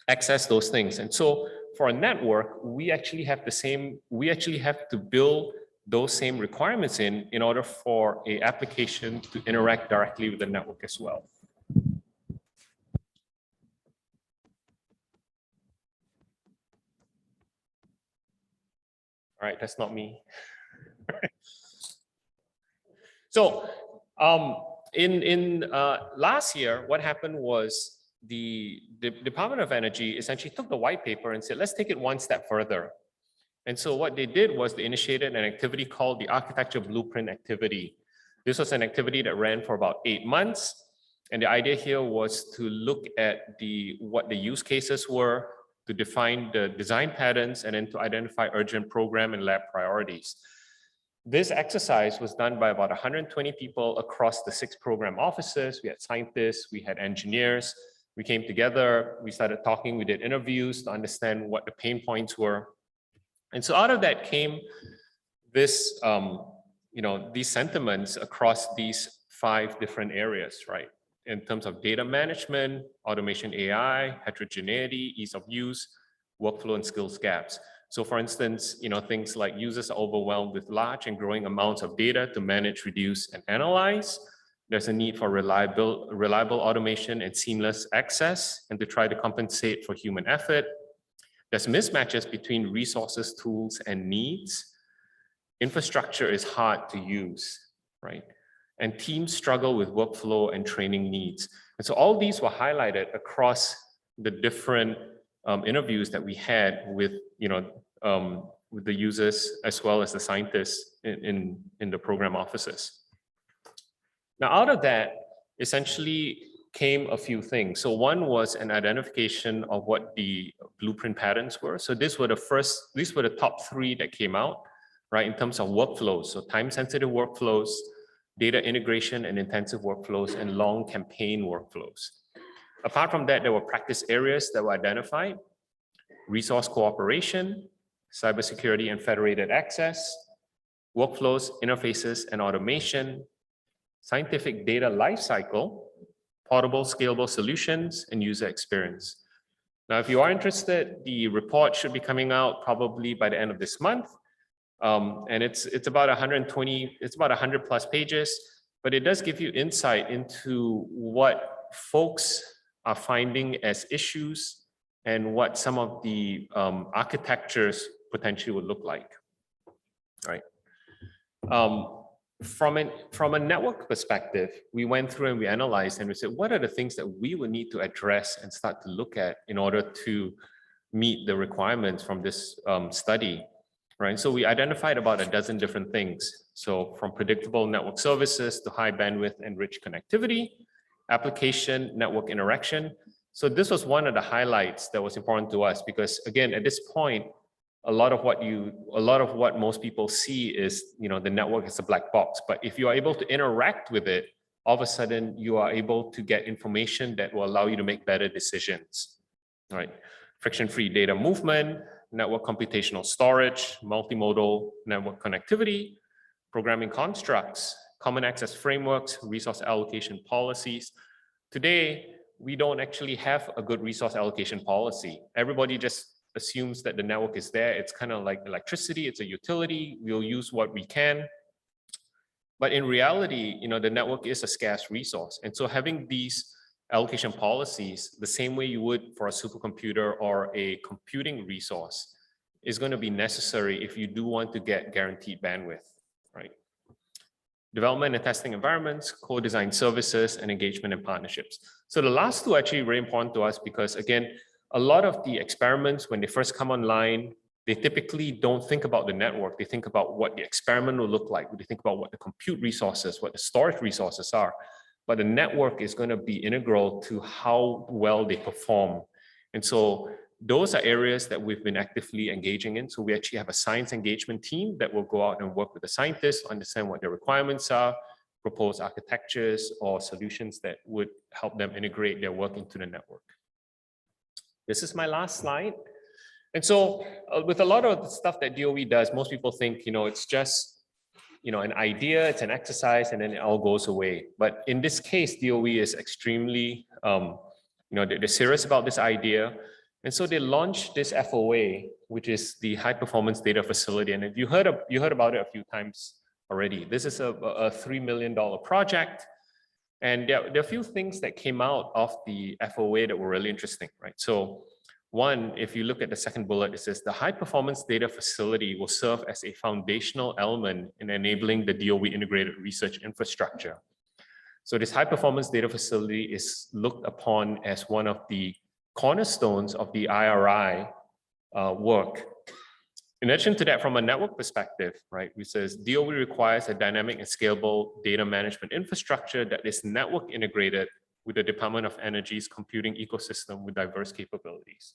access those things. And so for a network, we actually have to build those same requirements in order for an application to interact directly with the network as well. All right, that's not me. So in last year, what happened was the Department of Energy essentially took the white paper and said, let's take it one step further. And so what they did was they initiated an activity called the Architecture Blueprint Activity. This was an activity that ran for about 8 months. And the idea here was to look at what the use cases were, to define the design patterns, and then to identify urgent program and lab priorities. This exercise was done by about 120 people across the 6 program offices. We had scientists, we had engineers. We came together, we started talking, we did interviews to understand what the pain points were. And so out of that came this, these sentiments across these 5 different areas, right? In terms of data management, automation AI, heterogeneity, ease of use, workflow and skills gaps. So for instance, things like users are overwhelmed with large and growing amounts of data to manage, reduce, and analyze. There's a need for reliable automation and seamless access, and to try to compensate for human effort. There's mismatches between resources, tools, and needs. Infrastructure is hard to use, right? And teams struggle with workflow and training needs. And so all these were highlighted across the different interviews that we had with, with the users as well as the scientists in the program offices. Now, out of that, essentially came a few things. So one was an identification of what the blueprint patterns were. So these were the top 3 that came out, right, in terms of workflows. So time-sensitive workflows, data integration and intensive workflows, and long campaign workflows. Apart from that, there were practice areas that were identified: resource cooperation, cybersecurity and federated access, workflows, interfaces, and automation, scientific data lifecycle, portable, scalable solutions, and user experience. Now, if you are interested, the report should be coming out probably by the end of this month. And it's about 100 plus pages, but it does give you insight into what folks are finding as issues and what some of the architectures potentially would look like, right? From a network perspective, we went through and we analyzed and we said, what are the things that we would need to address and start to look at in order to meet the requirements from this study, right? So we identified about a dozen different things. So from predictable network services to high bandwidth and rich connectivity, application, network interaction. So this was one of the highlights that was important to us because again, at this point, a lot of what most people see is, the network is a black box, but if you are able to interact with it, all of a sudden you are able to get information that will allow you to make better decisions, right? Friction-free data movement, network computational storage, multimodal network connectivity, programming constructs, common access frameworks, resource allocation policies. Today, we don't actually have a good resource allocation policy. Everybody just assumes that the network is there. It's kind of like electricity, it's a utility, we'll use what we can. But in reality, the network is a scarce resource. And so having these allocation policies, the same way you would for a supercomputer or a computing resource, is going to be necessary if you do want to get guaranteed bandwidth, right? Development and testing environments, co-design services, and engagement and partnerships. So the last two are actually very important to us because again, a lot of the experiments, when they first come online, they typically don't think about the network. They think about what the experiment will look like. They think about what the compute resources, what the storage resources are. But the network is going to be integral to how well they perform. And so those are areas that we've been actively engaging in. So we actually have a science engagement team that will go out and work with the scientists, understand what their requirements are, propose architectures or solutions that would help them integrate their work into the network. This is my last slide. And so with a lot of the stuff that DOE does, most people think, it's just, an idea, it's an exercise, and then it all goes away. But in this case, DOE is extremely, they're serious about this idea. And so they launched this FOA, which is the High Performance Data Facility. And if you heard about it a few times already. This is a $3 million project. And there are a few things that came out of the FOA that were really interesting, right? So one, if you look at the second bullet, it says the high performance data facility will serve as a foundational element in enabling the DOE integrated research infrastructure. So this high performance data facility is looked upon as one of the cornerstones of the IRI work. In addition to that, from a network perspective, right, which says DOE requires a dynamic and scalable data management infrastructure that is network integrated with the Department of Energy's computing ecosystem with diverse capabilities.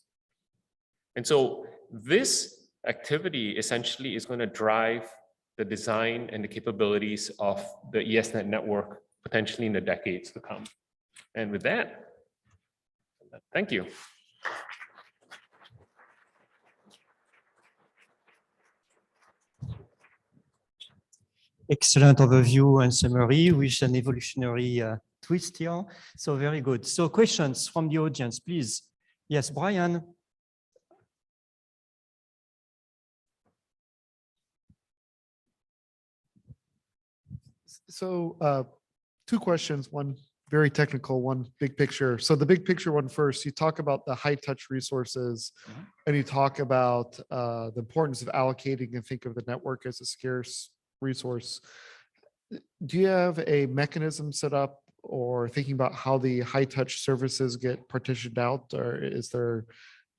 And so this activity essentially is going to drive the design and the capabilities of the ESnet network potentially in the decades to come. And with that, thank you. Excellent overview and summary with an evolutionary twist here. So very good. So questions from the audience, please. Yes, Brian. So two questions, one very technical, one big picture. So the big picture one first, you talk about the high touch resources and you talk about the importance of allocating and think of the network as a scarce resource. Do you have a mechanism set up or thinking about how the high touch services get partitioned out, or is there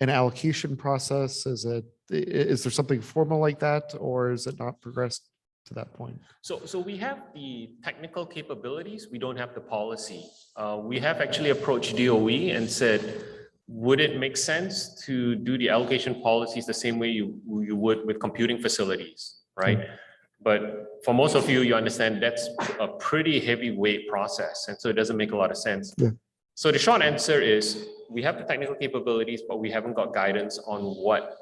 an allocation process? Is there something formal like that, or is it not progressed to that point? So we have the technical capabilities. We don't have the policy. We have actually approached DOE and said, would it make sense to do the allocation policies the same way you would with computing facilities, right? But for most of you, you understand that's a pretty heavyweight process. And so it doesn't make a lot of sense. Yeah. So the short answer is we have the technical capabilities, but we haven't got guidance on what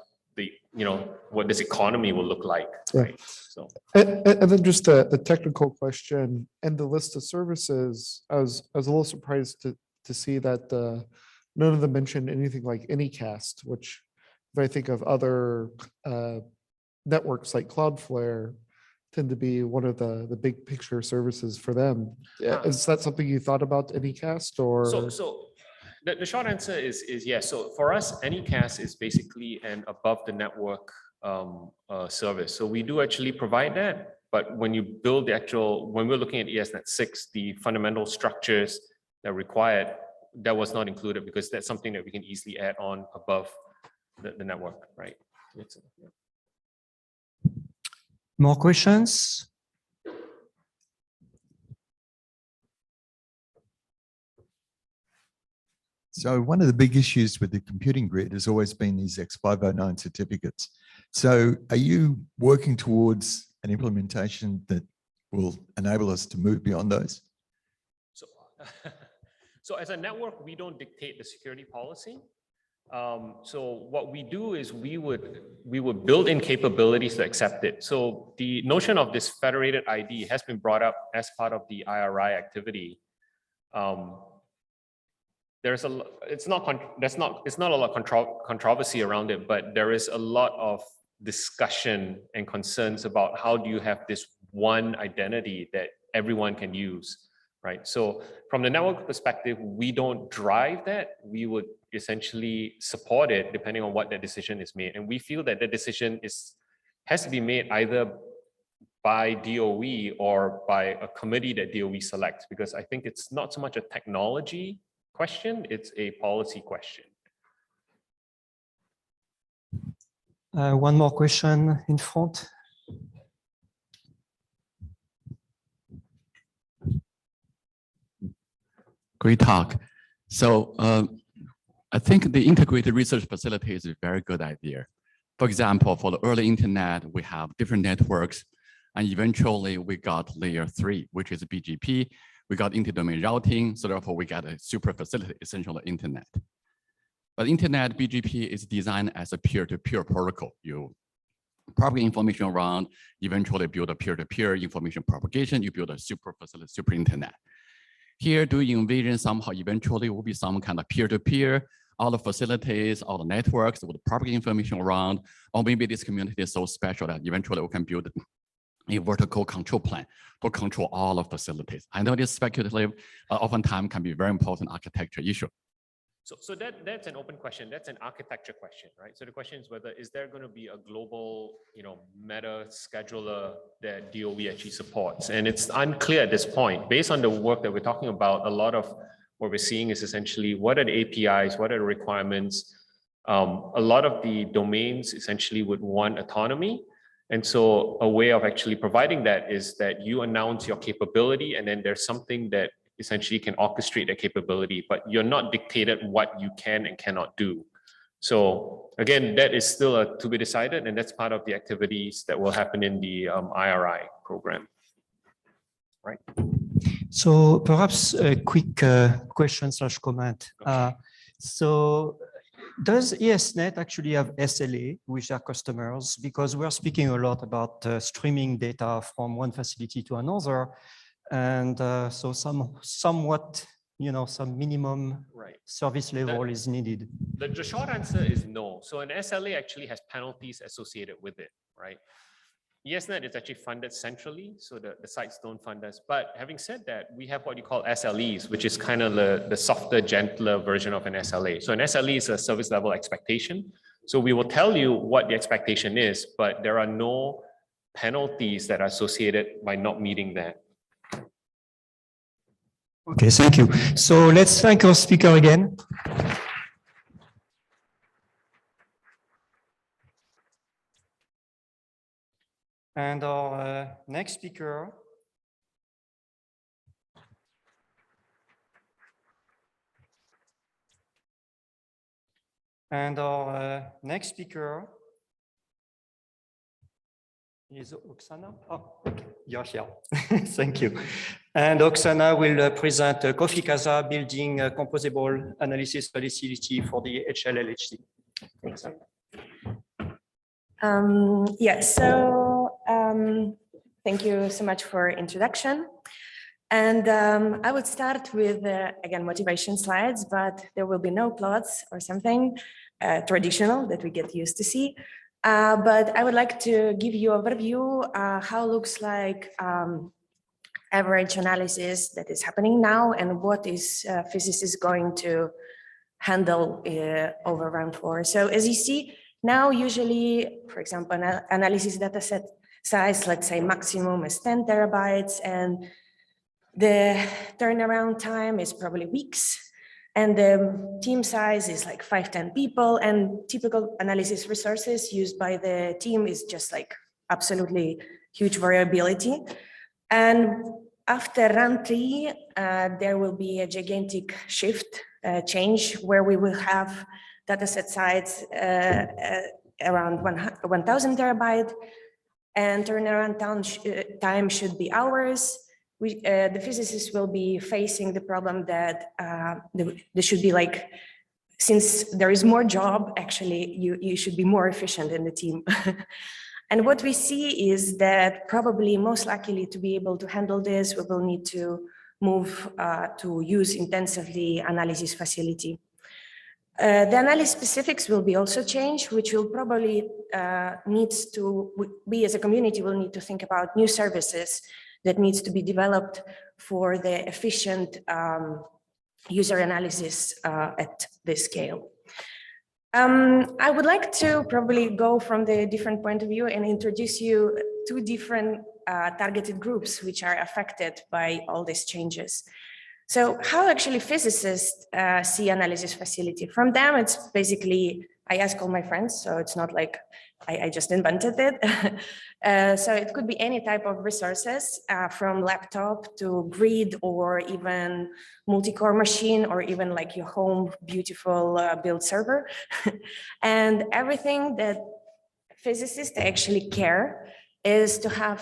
what this economy will look like. Yeah. Right? So. And then just the technical question and the list of services, I was a little surprised to see that none of them mentioned anything like Anycast, which if I think of other networks like Cloudflare, tend to be one of the big picture services for them. Is that something you thought about, Anycast, or? So the short answer is yes. So for us, Anycast is basically an above the network service. So we do actually provide that. But when you build the actual, when we're looking at ESnet 6, the fundamental structures that are required, that was not included because that's something that we can easily add on above the network, right? More questions? So one of the big issues with the computing grid has always been these X509 certificates. So are you working towards an implementation that will enable us to move beyond those? So, so as a network, we don't dictate the security policy. So what we do is we would build in capabilities to accept it. So the notion of this federated ID has been brought up as part of the IRI activity. There's a, it's not a lot of controversy around it, but there is a lot of discussion and concerns about how do you have this one identity that everyone can use, right? So from the network perspective, we don't drive that. We would essentially support it depending on what that decision is made. And we feel that the decision has to be made either by DOE or by a committee that DOE selects, because I think it's not so much a technology question, it's a policy question. One more question in front. Great talk. So I think the integrated research facility is a very good idea. For example, for the early internet, we have different networks, and eventually we got layer 3, which is BGP. We got inter-domain routing, so therefore we got a super facility, essentially internet. But internet BGP is designed as a peer-to-peer protocol. You propagate information around, eventually build a peer-to-peer information propagation, you build a super facility, super internet. Here, do you envision somehow eventually will be some kind of peer-to-peer, all the facilities, all the networks would propagate information around, or maybe this community is so special that eventually we can build a vertical control plan to control all of facilities. I know this speculative, oftentimes can be a very important architecture issue. So that's an open question. That's an architecture question, right? So the question is whether is there going to be a global, meta scheduler that DOE actually supports? And it's unclear at this point. Based on the work that we're talking about, a lot of what we're seeing is essentially what are the APIs, what are the requirements? A lot of the domains essentially would want autonomy. And so a way of actually providing that is that you announce your capability, and then there's something that essentially can orchestrate that capability, but you're not dictated what you can and cannot do. So again, that is still to be decided, and that's part of the activities that will happen in the IRI program. Right. So perhaps a quick question / comment. So does ESnet actually have SLA with their customers? Because we're speaking a lot about streaming data from one facility to another. And so somewhat, some minimum service level is needed. The short answer is no. So an SLA actually has penalties associated with it, right? ESnet is actually funded centrally, so the sites don't fund us. But having said that, we have what you call SLEs, which is kind of the softer, gentler version of an SLA. So an SLE is a service level expectation. So we will tell you what the expectation is, but there are no penalties that are associated by not meeting that. Okay, thank you. So let's thank our speaker again. And our next speaker is Oksana. Oh, okay. You're here. Thank you. And Oksana will present Coffea-Casa building composable analysis facility for the HL-LHC. Thank you. Yes, so thank you so much for introduction. And I would start with, again, motivation slides, but there will be no plots or something traditional that we get used to see. But I would like to give you an overview how looks like average analysis that is happening now and what is physicists going to handle over round 4. So as you see, now usually, for example, analysis data set size, let's say maximum is 10 terabytes, and the turnaround time is probably weeks. And the team size is like 5-10 people, and typical analysis resources used by the team is just like absolutely huge variability. And after run 3, there will be a gigantic shift, change, where we will have dataset size around 1,000 terabyte, and turnaround time should be hours. The physicists will be facing the problem that there should be like, since there is more job, actually, you should be more efficient in the team. And what we see is that probably most likely to be able to handle this, we will need to move to use intensively analysis facility. The analysis specifics will be also changed, which will probably needs to, we as a community will need to think about new services that needs to be developed for the efficient user analysis at this scale. I would like to probably go from the different point of view and introduce you 2 different targeted groups which are affected by all these changes. So how actually physicists see analysis facility? From them, it's basically, I ask all my friends, so it's not like I just invented it. So it could be any type of resources, from laptop to grid, or even multi-core machine, or even like your home beautiful build server. And everything that physicists actually care is to have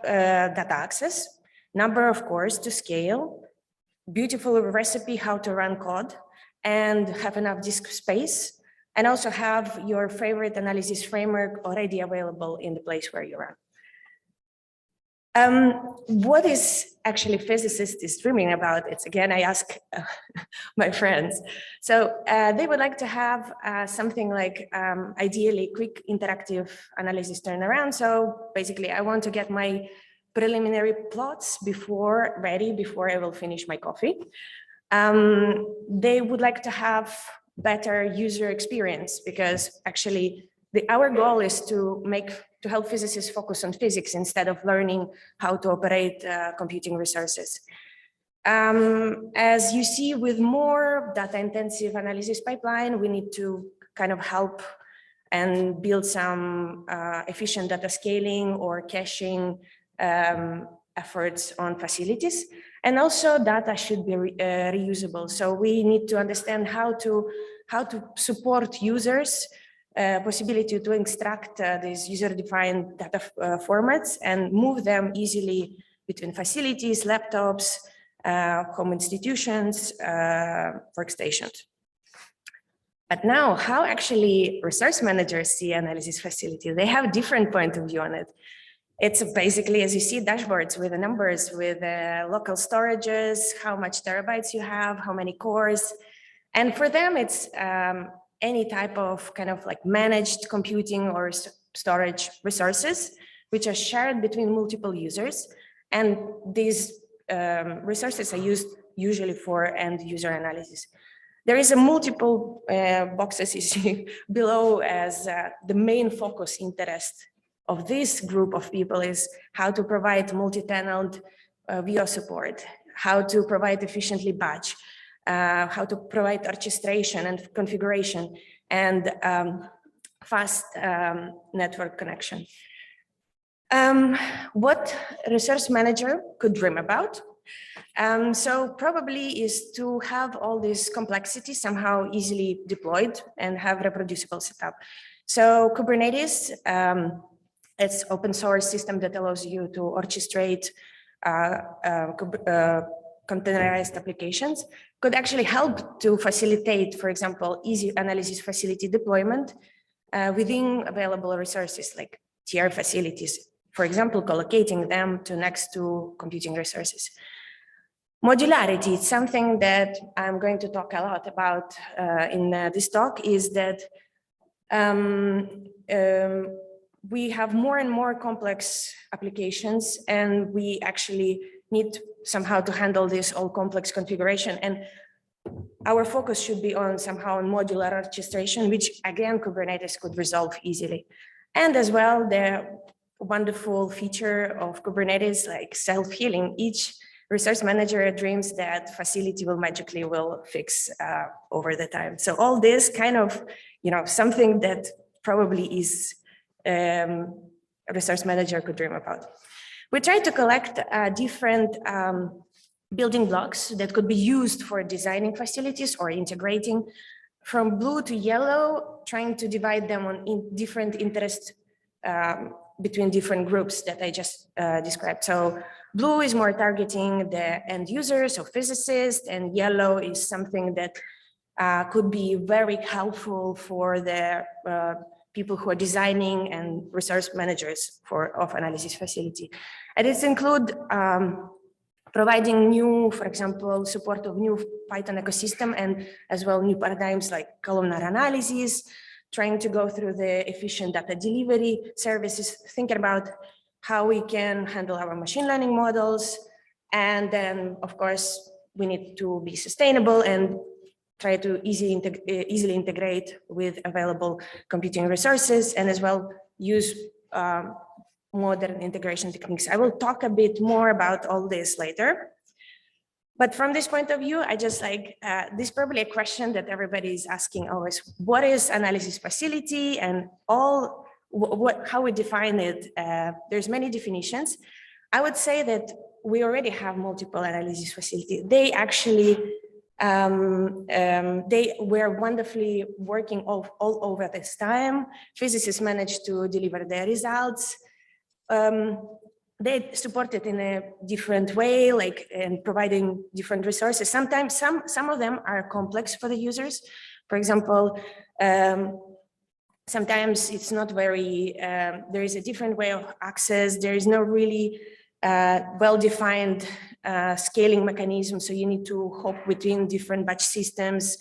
data access, number of cores to scale, beautiful recipe how to run code, and have enough disk space, and also have your favorite analysis framework already available in the place where you run. What is actually physicists is dreaming about? It's again, I ask my friends. So they would like to have something like ideally quick interactive analysis turnaround. So basically I want to get my preliminary plots ready before I will finish my coffee. They would like to have better user experience, because actually our goal is to help physicists focus on physics instead of learning how to operate computing resources. As you see, with more data intensive analysis pipeline, we need to kind of help and build some efficient data scaling or caching efforts on facilities. And also data should be reusable. So we need to understand how to support users, possibility to extract these user-defined data formats and move them easily between facilities, laptops, home institutions, workstations. But now, how actually resource managers see analysis facility? They have a different point of view on it. It's basically, as you see, dashboards with the numbers, with local storages, how much terabytes you have, how many cores. And for them, it's any type of kind of like managed computing or storage resources, which are shared between multiple users. And these resources are used usually for end user analysis. There is a multiple boxes you see below as the main focus interest of this group of people is how to provide multi-tenant VO support, how to provide efficiently batch, how to provide orchestration and configuration, and fast network connection. What resource manager could dream about? So probably is to have all this complexity somehow easily deployed and have reproducible setup. So Kubernetes, it's open source system that allows you to orchestrate containerized applications, could actually help to facilitate, for example, easy analysis facility deployment within available resources like tier facilities, for example, collocating them next to computing resources. Modularity, it's something that I'm going to talk a lot about in this talk, is that we have more and more complex applications, and we actually need somehow to handle this all complex configuration. And our focus should be on somehow modular orchestration, which again, Kubernetes could resolve easily. And as well, wonderful feature of Kubernetes, like self-healing. Each resource manager dreams that facility will magically fix over the time. So all this kind of, something that probably is a resource manager could dream about. We try to collect different building blocks that could be used for designing facilities or integrating, from blue to yellow, trying to divide them on different interests between different groups that I just described. So blue is more targeting the end users or physicists, and yellow is something that could be very helpful for the people who are designing and resource managers of analysis facility. And it's include providing new, for example, support of new Python ecosystem, and as well new paradigms like columnar analysis, trying to go through the efficient data delivery services, thinking about how we can handle our machine learning models. And then, of course, we need to be sustainable and try to easily integrate with available computing resources, and as well use modern integration techniques. I will talk a bit more about all this later. But from this point of view, I just like, this is probably a question that everybody is asking always: what is analysis facility, and how we define it? There's many definitions. I would say that we already have multiple analysis facility. They actually, they were wonderfully working all over this time. Physicists managed to deliver their results. They support it in a different way, like in providing different resources. Sometimes some of them are complex for the users. For example, sometimes it's not very, there is a different way of access. There is no really well-defined scaling mechanism. So you need to hop between different batch systems.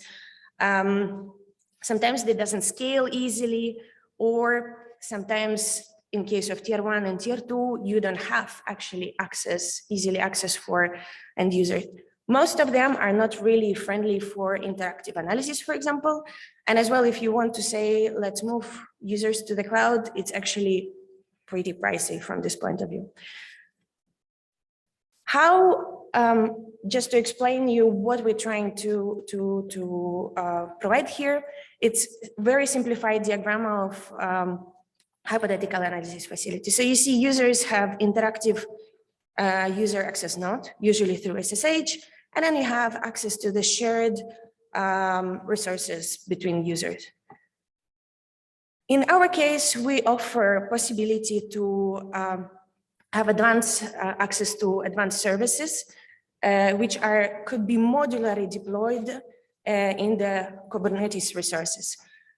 Sometimes it doesn't scale easily, or sometimes in case of tier 1 and tier 2, you don't have actually easily access for end users. Most of them are not really friendly for interactive analysis, for example. And as well, if you want to say, let's move users to the cloud, it's actually pretty pricey from this point of view. How, just to explain you what we're trying to provide here, it's very simplified diagram of hypothetical analysis facility. So you see users have interactive user access node, usually through SSH, and then you have access to the shared resources between users. In our case, we offer possibility to have advanced access to advanced services, which could be modularly deployed in the Kubernetes resources.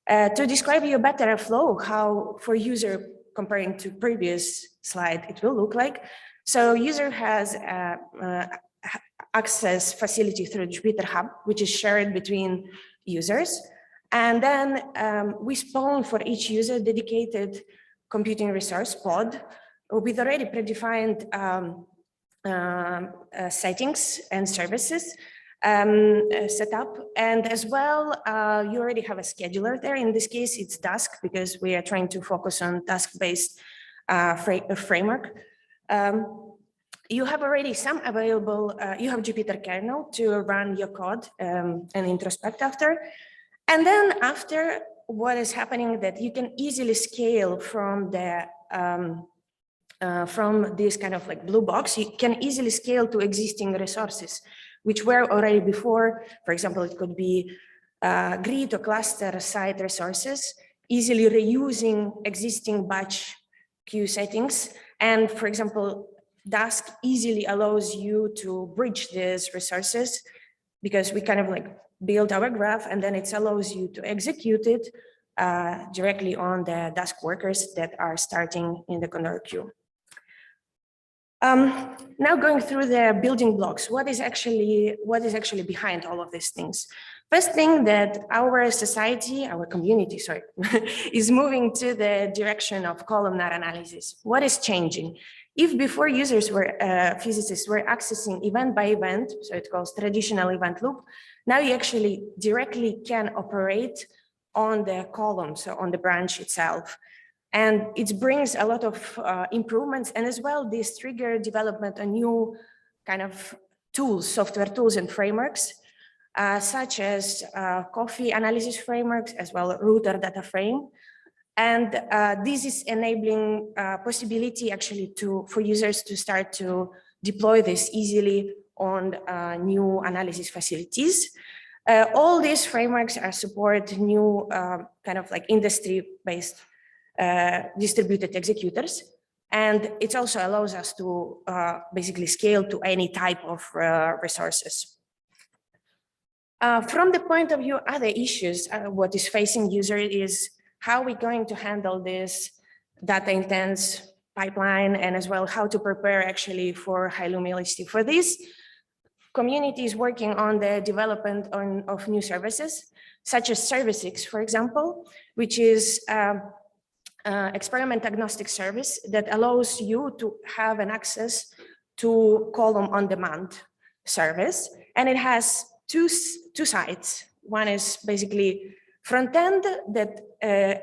To describe you a better flow, how for user comparing to previous slide, it will look like. So user has access facility through Jupyter Hub, which is shared between users. And then we spawn for each user dedicated computing resource pod with already predefined settings and services set up. And as well, you already have a scheduler there. In this case, it's Dask, because we are trying to focus on task-based framework. You have already some available, you have Jupyter kernel to run your code and introspect after. And then after, what is happening that you can easily scale from the from this kind of like blue box, you can easily scale to existing resources, which were already before. For example, it could be grid or cluster site resources, easily reusing existing batch queue settings. And for example, Dask easily allows you to bridge these resources, because we kind of like build our graph, and then it allows you to execute it directly on the Dask workers that are starting in the Condor queue. Now going through the building blocks, what is actually behind all of these things? First thing, that our society, our community, sorry, is moving to the direction of columnar analysis. What is changing? If before users were, physicists were accessing event by event, so it calls traditional event loop, now you actually directly can operate on the column, so on the branch itself. And it brings a lot of improvements, and as well, this trigger development of new kind of tools, software tools and frameworks, such as Coffea analysis frameworks, as well router data frame. And this is enabling possibility actually for users to start to deploy this easily on new analysis facilities. All these frameworks support new kind of like industry-based distributed executors. And it also allows us to basically scale to any type of resources. From the point of view, other issues, what is facing user is how we're going to handle this data intense pipeline, and as well how to prepare actually for HL-LHC. For this, community is working on the development of new services, such as Service6, for example, which is experiment agnostic service that allows you to have an access to column on demand service. And it has two sides. One is basically front end that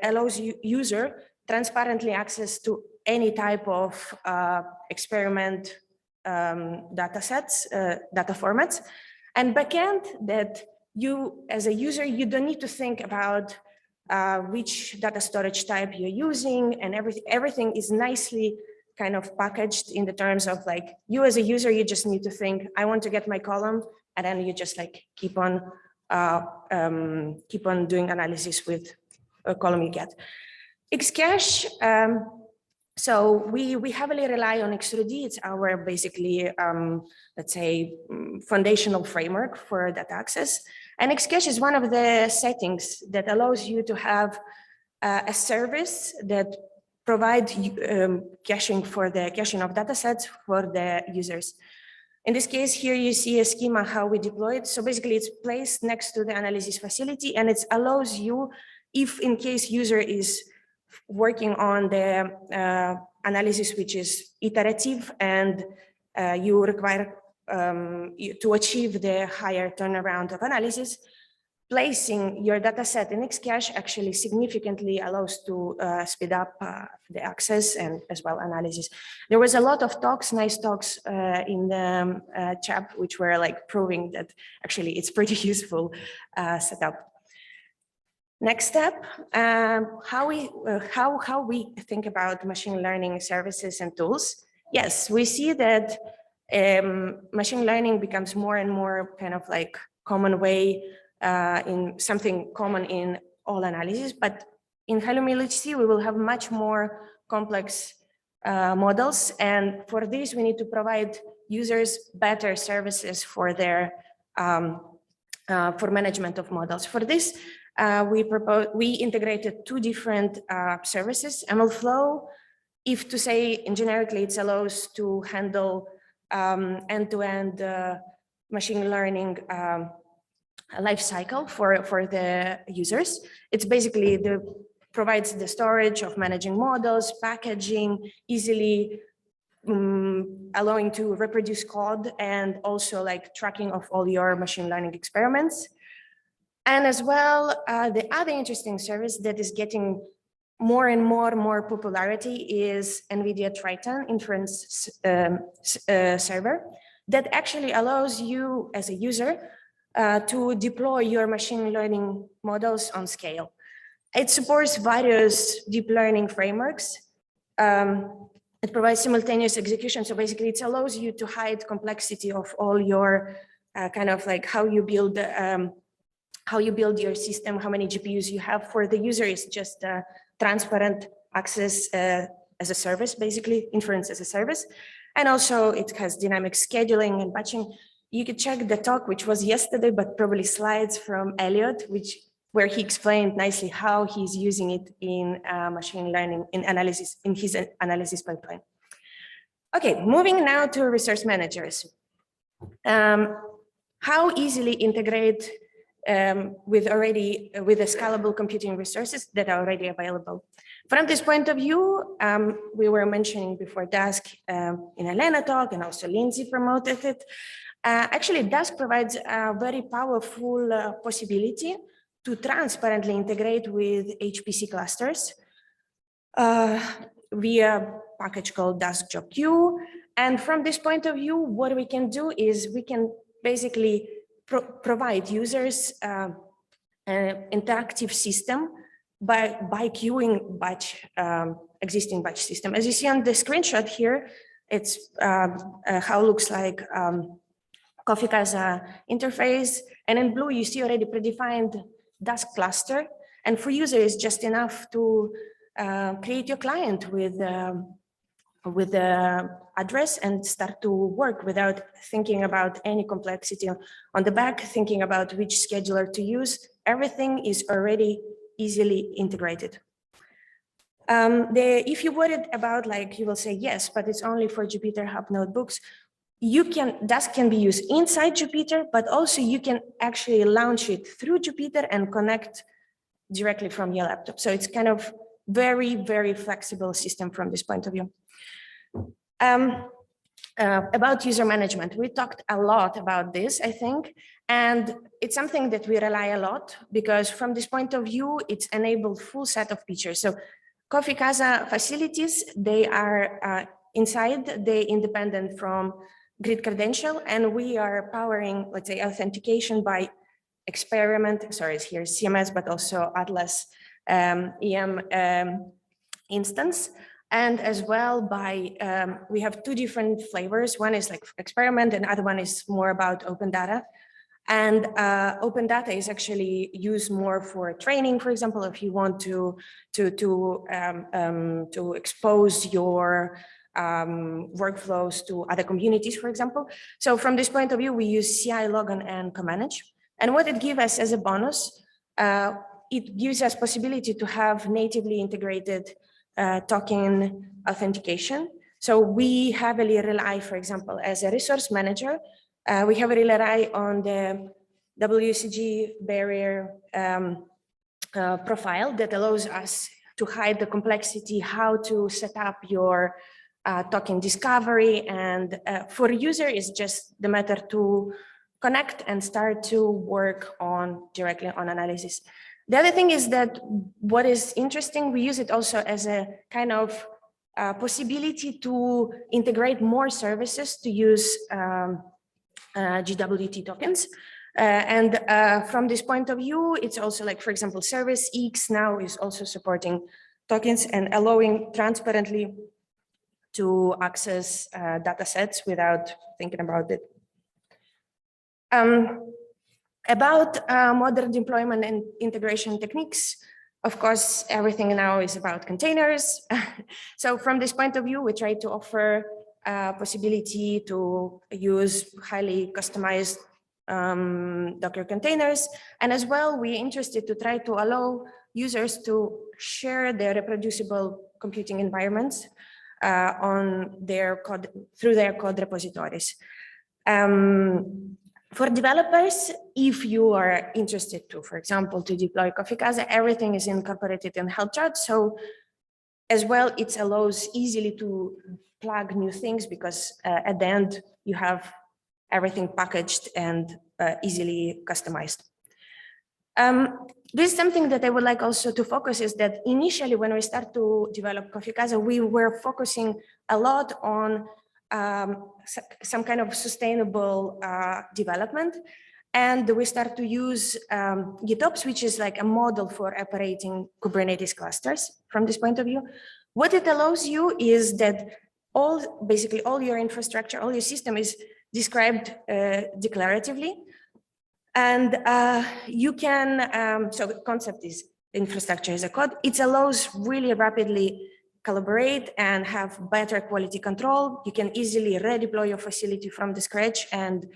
allows user transparently access to any type of experiment data sets, data formats, and backend that you as a user, you don't need to think about which data storage type you're using, and everything is nicely kind of packaged in the terms of like, you as a user, you just need to think, I want to get my column, and then you just like keep on doing analysis with a column you get. Xcache, so we heavily rely on X3D. It's our basically, let's say, foundational framework for data access. And Xcache is one of the settings that allows you to have a service that provides caching for the caching of data sets for the users. In this case, here you see a schema how we deploy it. So basically it's placed next to the analysis facility, and it allows you, if in case user is working on the analysis which is iterative and you require to achieve the higher turnaround of analysis, placing your data set in Xcache actually significantly allows to speed up the access and as well analysis. There was a lot of talks, nice talks in the chat, which were like proving that actually it's pretty useful setup. Next step, how we think about machine learning services and tools. Yes, we see that machine learning becomes more and more kind of like common way in something common in all analysis, but in HL-LHC, we will have much more complex models. And for this, we need to provide users better services for their for management of models. For this, we integrated two different services, MLflow. If to say in generically, it allows to handle end-to-end machine learning life cycle for the users. It's basically provides the storage of managing models, packaging, easily allowing to reproduce code, and also like tracking of all your machine learning experiments. And as well, the other interesting service that is getting more and more popularity is NVIDIA Triton inference server that actually allows you as a user to deploy your machine learning models on scale. It supports various deep learning frameworks. It provides simultaneous execution. So basically it allows you to hide complexity of all your kind of like how you build your system, how many GPUs you have. For the user is just transparent access as a service, basically inference as a service. And also it has dynamic scheduling and batching. You could check the talk, which was yesterday, but probably slides from Elliot, where he explained nicely how he's using it in machine learning, in analysis, in his analysis pipeline. Okay, moving now to resource managers. How easily integrate with the scalable computing resources that are already available. From this point of view, we were mentioning before Dask in Elena talk, and also Lindsay promoted it. Actually, Dask provides a very powerful possibility to transparently integrate with HPC clusters. via package called task-job queue. And from this point of view, what we can do is we can basically provide users an interactive system by queuing batch, existing batch system. As you see on the screenshot here, it's how it looks like Coffea-Casa interface. And in blue, you see already predefined task cluster. And for users, it's just enough to create your client with the address and start to work without thinking about any complexity on the back, thinking about which scheduler to use. Everything is already easily integrated. If you're worried about, like, you will say yes, but it's only for Jupyter Hub notebooks. Task can be used inside Jupyter, but also you can actually launch it through Jupyter and connect directly from your laptop. So it's kind of very, very flexible system from this point of view. About user management, we talked a lot about this, I think, and it's something that we rely a lot because from this point of view, it's enabled full set of features. So Coffea-Casa facilities, they are inside, they independent from grid credential, and we are powering, let's say, authentication by experiment, sorry, here's CMS, but also Atlas EM instance. And as well by, we have two different flavors. One is like experiment and other one is more about open data. And open data is actually used more for training, for example, if you want to expose your workflows to other communities, for example. So from this point of view, we use CI login and comanage. And what it gives us as a bonus, it gives us possibility to have natively integrated token authentication. So we heavily rely, for example, as a resource manager, we heavily rely on the WCG barrier profile that allows us to hide the complexity, how to set up your token discovery. And for user, it's just the matter to connect and start to work on directly on analysis. The other thing is that what is interesting, we use it also as a kind of possibility to integrate more services to use GWT tokens. And from this point of view, it's also like, for example, Service X now is also supporting tokens and allowing transparently to access data sets without thinking about it. About modern deployment and integration techniques, of course, everything now is about containers. So from this point of view, we try to offer possibility to use highly customized Docker containers. And as well, we're interested to try to allow users to share their reproducible computing environments on their code, through their code repositories. For developers, if you are interested to, for example, to deploy Coffea-Casa, everything is incorporated in help chart. So as well, it allows easily to plug new things because at the end, you have everything packaged and easily customized. This is something that I would like also to focus is that initially when we start to develop Coffea-Casa, we were focusing a lot on some kind of sustainable development. And we start to use GitOps, which is like a model for operating Kubernetes clusters from this point of view. What it allows you is that basically all your infrastructure, all your system is described declaratively. And you can, so the concept is infrastructure as a code. It allows really rapidly collaborate and have better quality control. You can easily redeploy your facility from the scratch and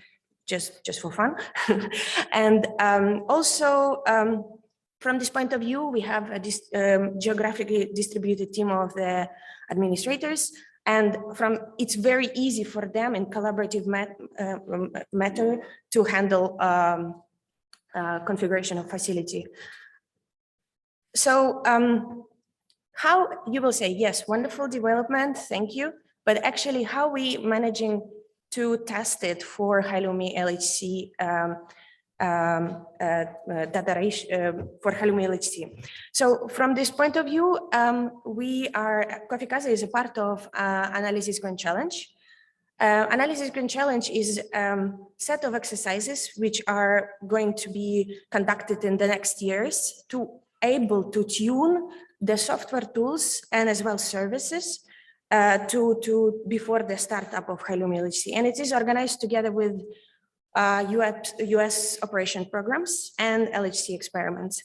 just for fun. And also from this point of view, we have a geographically distributed team of the administrators. And it's very easy for them in collaborative matter to handle configuration of facility. So how you will say, yes, wonderful development, thank you. But actually how we managing to test it for HL-LHC data ratio for HL-LHC. So from this point of view, Coffea-Casa is a part of Analysis Grand Challenge. Analysis Grand Challenge is a set of exercises which are going to be conducted in the next years to able to tune the software tools and as well services before the startup of HL-LHC. And it is organized together with US operation programs and LHC experiments.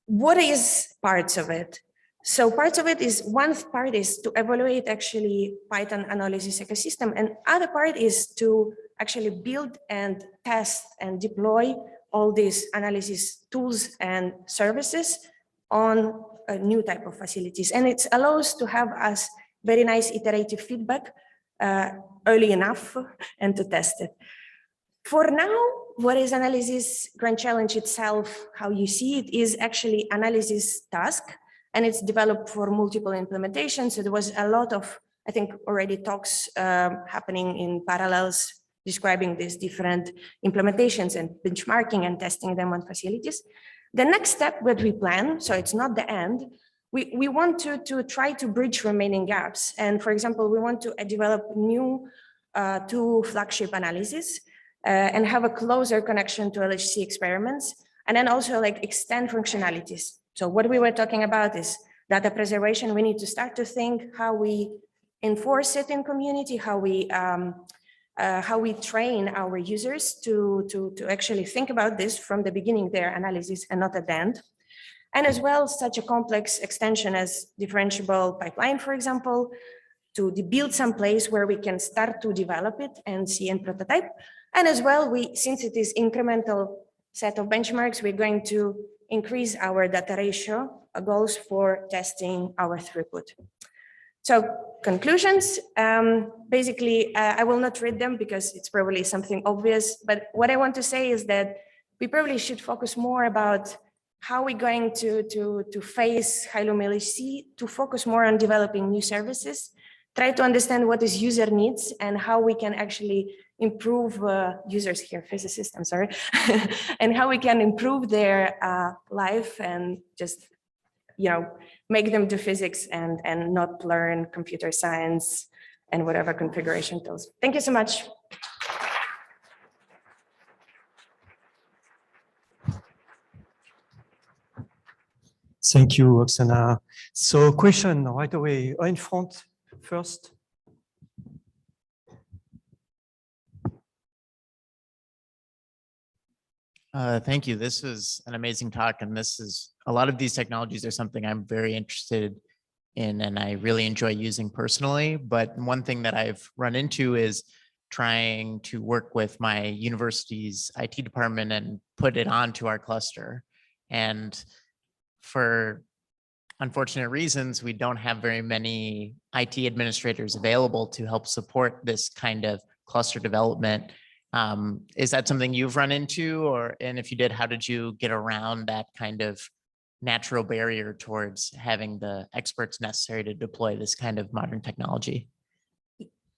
What is parts of it? So parts of it is, one part is to evaluate actually Python analysis ecosystem, and other part is to actually build and test and deploy all these analysis tools and services on a new type of facilities. And it allows to have us very nice iterative feedback early enough and to test it. For now, what is Analysis Grand Challenge itself, how you see it, is actually analysis task, and it's developed for multiple implementations. So there was a lot of, I think, already talks happening in parallels describing these different implementations and benchmarking and testing them on facilities. The next step that we plan, so it's not the end, we want to try to bridge remaining gaps. And for example, we want to develop new two flagship analysis and have a closer connection to LHC experiments, and then also like extend functionalities. So what we were talking about is data preservation. We need to start to think how we enforce it in community, how we train our users to actually think about this from the beginning, their analysis, and not at the end. And as well, such a complex extension as differentiable pipeline, for example, to build some place where we can start to develop it and see and prototype. And as well, since it is incremental set of benchmarks, we're going to increase our data ratio goals for testing our throughput. So conclusions, basically, I will not read them because it's probably something obvious, but what I want to say is that we probably should focus more about how we're going to face HL-LHC, to focus more on developing new services, try to understand what is user needs and how we can actually improve users here, physicists, I'm sorry, and how we can improve their life and just, make them do physics and not learn computer science and whatever configuration tools. Thank you so much. Thank you, Oksana. So question right away, in front first. Thank you. This was an amazing talk, and a lot of these technologies are something I'm very interested in and I really enjoy using personally. But one thing that I've run into is trying to work with my university's IT department and put it onto our cluster. And for unfortunate reasons, we don't have very many IT administrators available to help support this kind of cluster development. Is that something you've run into, and if you did, how did you get around that kind of natural barrier towards having the experts necessary to deploy this kind of modern technology?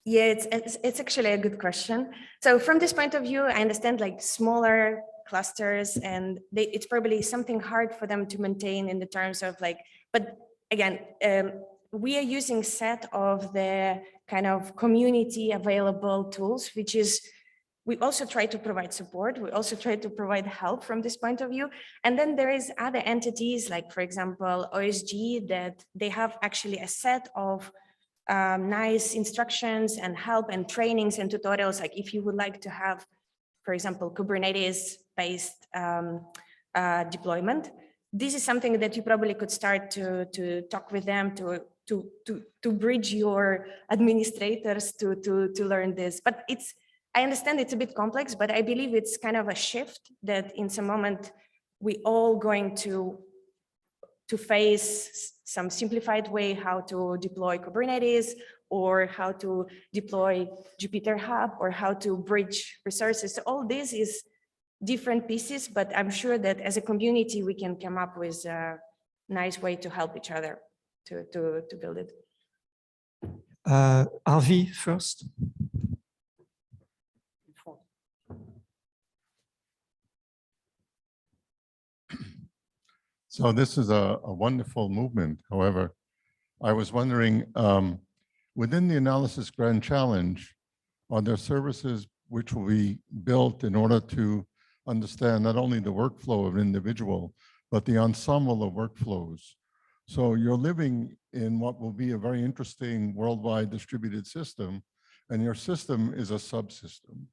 Yeah, it's actually a good question. So from this point of view, I understand like smaller clusters, and it's probably something hard for them to maintain in the terms of like, but again, we are using set of the kind of community available tools, which is, we also try to provide support. We also try to provide help from this point of view. And then there is other entities like, for example, OSG, that they have actually a set of nice instructions and help and trainings and tutorials. Like if you would like to have, for example, Kubernetes-based deployment, this is something that you probably could start to talk with them to bridge your administrators to learn this. But I understand it's a bit complex, but I believe it's kind of a shift that in some moment we all going to face some simplified way how to deploy Kubernetes, or how to deploy Jupyter Hub, or how to bridge resources. So all this is different pieces, but I'm sure that as a community, we can come up with a nice way to help each other to build it. Harvey first. So this is a wonderful movement. However, I was wondering, within the Analysis Grand Challenge, are there services which will be built in order to understand not only the workflow of an individual, but the ensemble of workflows? So you're living in what will be a very interesting worldwide distributed system, and your system is a subsystem.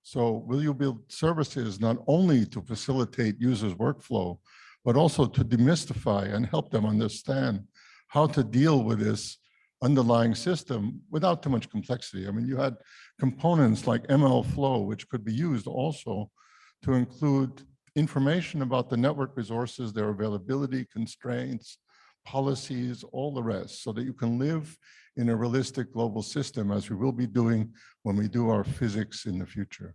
So will you build services not only to facilitate users' workflow, but also to demystify and help them understand how to deal with this underlying system without too much complexity? I mean, you had components like ML flow, which could be used also to include information about the network resources, their availability, constraints, policies, all the rest, so that you can live in a realistic global system, as we will be doing when we do our physics in the future.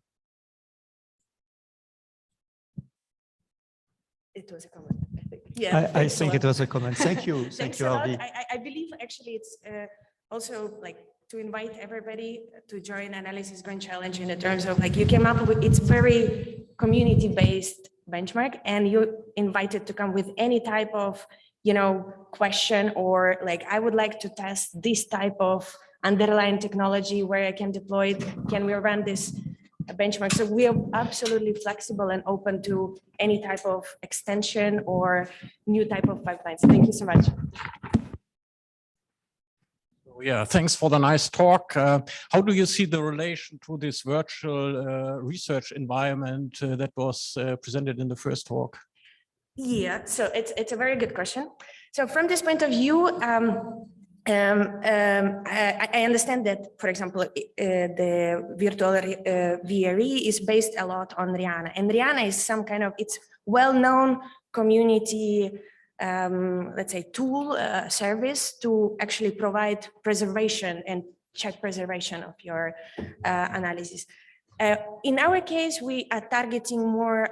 It was a comment, I think. Yeah, I thanks a think it lot. was a comment. Thank you. Thank Thanks you, a lot. Harvey. I believe actually it's also like to invite everybody to join Analysis Grand Challenge in the terms of like you came up with, it's very community-based benchmark, and you're invited to come with any type of, you know, question, or like, I would like to test this type of underlying technology where I can deploy it. Can we run this benchmark? So we are absolutely flexible and open to any type of extension or new type of pipelines. Thank you so much. Yeah, thanks for the nice talk. How do you see the relation to this virtual research environment that was presented in the first talk? Yeah, so it's a very good question. So from this point of view, I understand that, for example, the virtual VRE is based a lot on Rihanna, and Rihanna is some kind of, it's well-known community, let's say, tool service to actually provide preservation and check preservation of your analysis. In our case, we are targeting more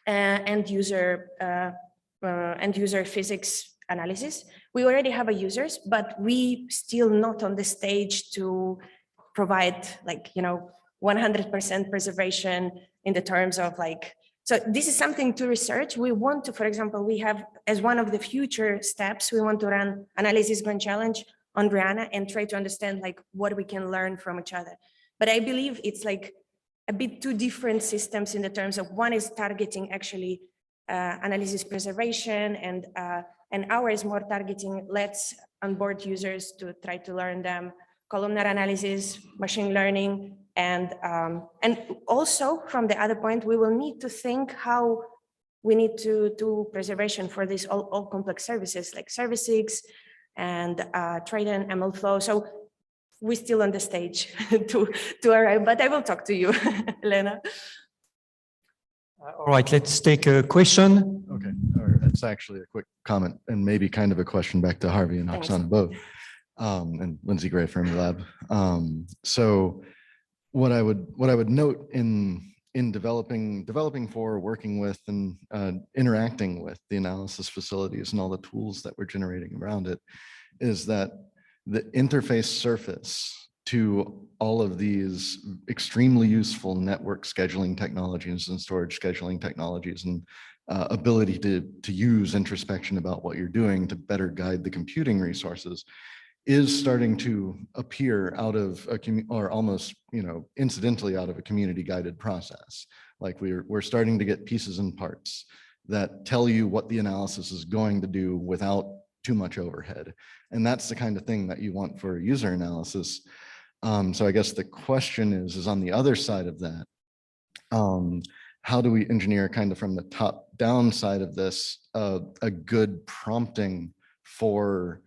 end user physics analysis. We already have a users, but we still not on the stage to provide, like, you know, 100% preservation in the terms of like, so this is something to research. We want to, for example, we have as one of the future steps, we want to run Analysis Grand Challenge on Rihanna and try to understand like what we can learn from each other. But I believe it's like a bit two different systems in the terms of one is targeting actually analysis preservation, and ours more targeting let's onboard users to try to learn them columnar analysis, machine learning, and also from the other point, we will need to think how we need to do preservation for these all complex services like Service and Trident, ML flow. So we're still on the stage to arrive, but I will talk to you, Elena. All right, let's take a question. Okay, all right. It's actually a quick comment and maybe kind of a question back to Harvey and Thanks. Oksana both, and Lindsay Gray from Lab. So what I would note in developing for, working with, and interacting with the analysis facilities and all the tools that we're generating around it is that the interface surface to all of these extremely useful network scheduling technologies and storage scheduling technologies and ability to use introspection about what you're doing to better guide the computing resources is starting to appear out of a or almost, you know, incidentally out of a community guided process. Like we're starting to get pieces and parts that tell you what the analysis is going to do without too much overhead. And that's the kind of thing that you want for user analysis. So I guess the question is on the other side of that, how do we engineer kind of from the top down side of this, a good prompting for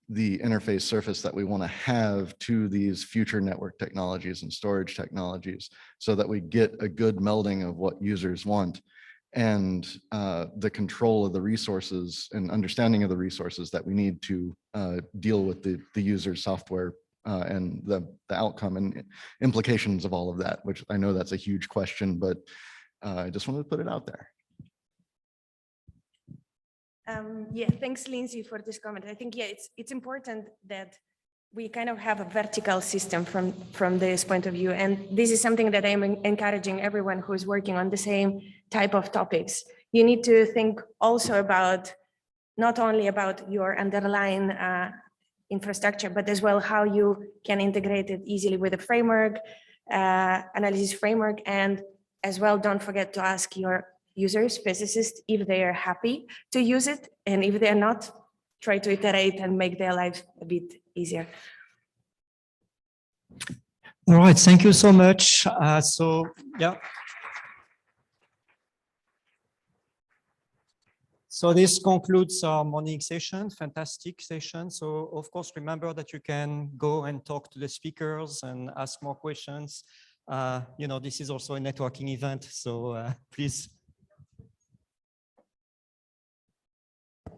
the interface surface that we want to have to these future network technologies and storage technologies so that we get a good melding of what users want and the control of the resources and understanding of the resources that we need to deal with the user software and the outcome and implications of all of that, which I know that's a huge question, but I just wanted to put it out there. Yeah, thanks, Lindsay, for this comment. I think, yeah, it's important that we kind of have a vertical system from this point of view. And this is something that I'm encouraging everyone who is working on the same type of topics. you need to think also about not only about your underlying infrastructure, but as well how you can integrate it easily with a framework, analysis framework, and as well, don't forget to ask your users, physicists, if they are happy to use it, and if they're not, try to iterate and make their lives a bit easier. All right, thank you so much. Yeah. So this concludes our morning session, fantastic session. So of course, remember that you can go and talk to the speakers and ask more questions. You know, this is also a networking event, so please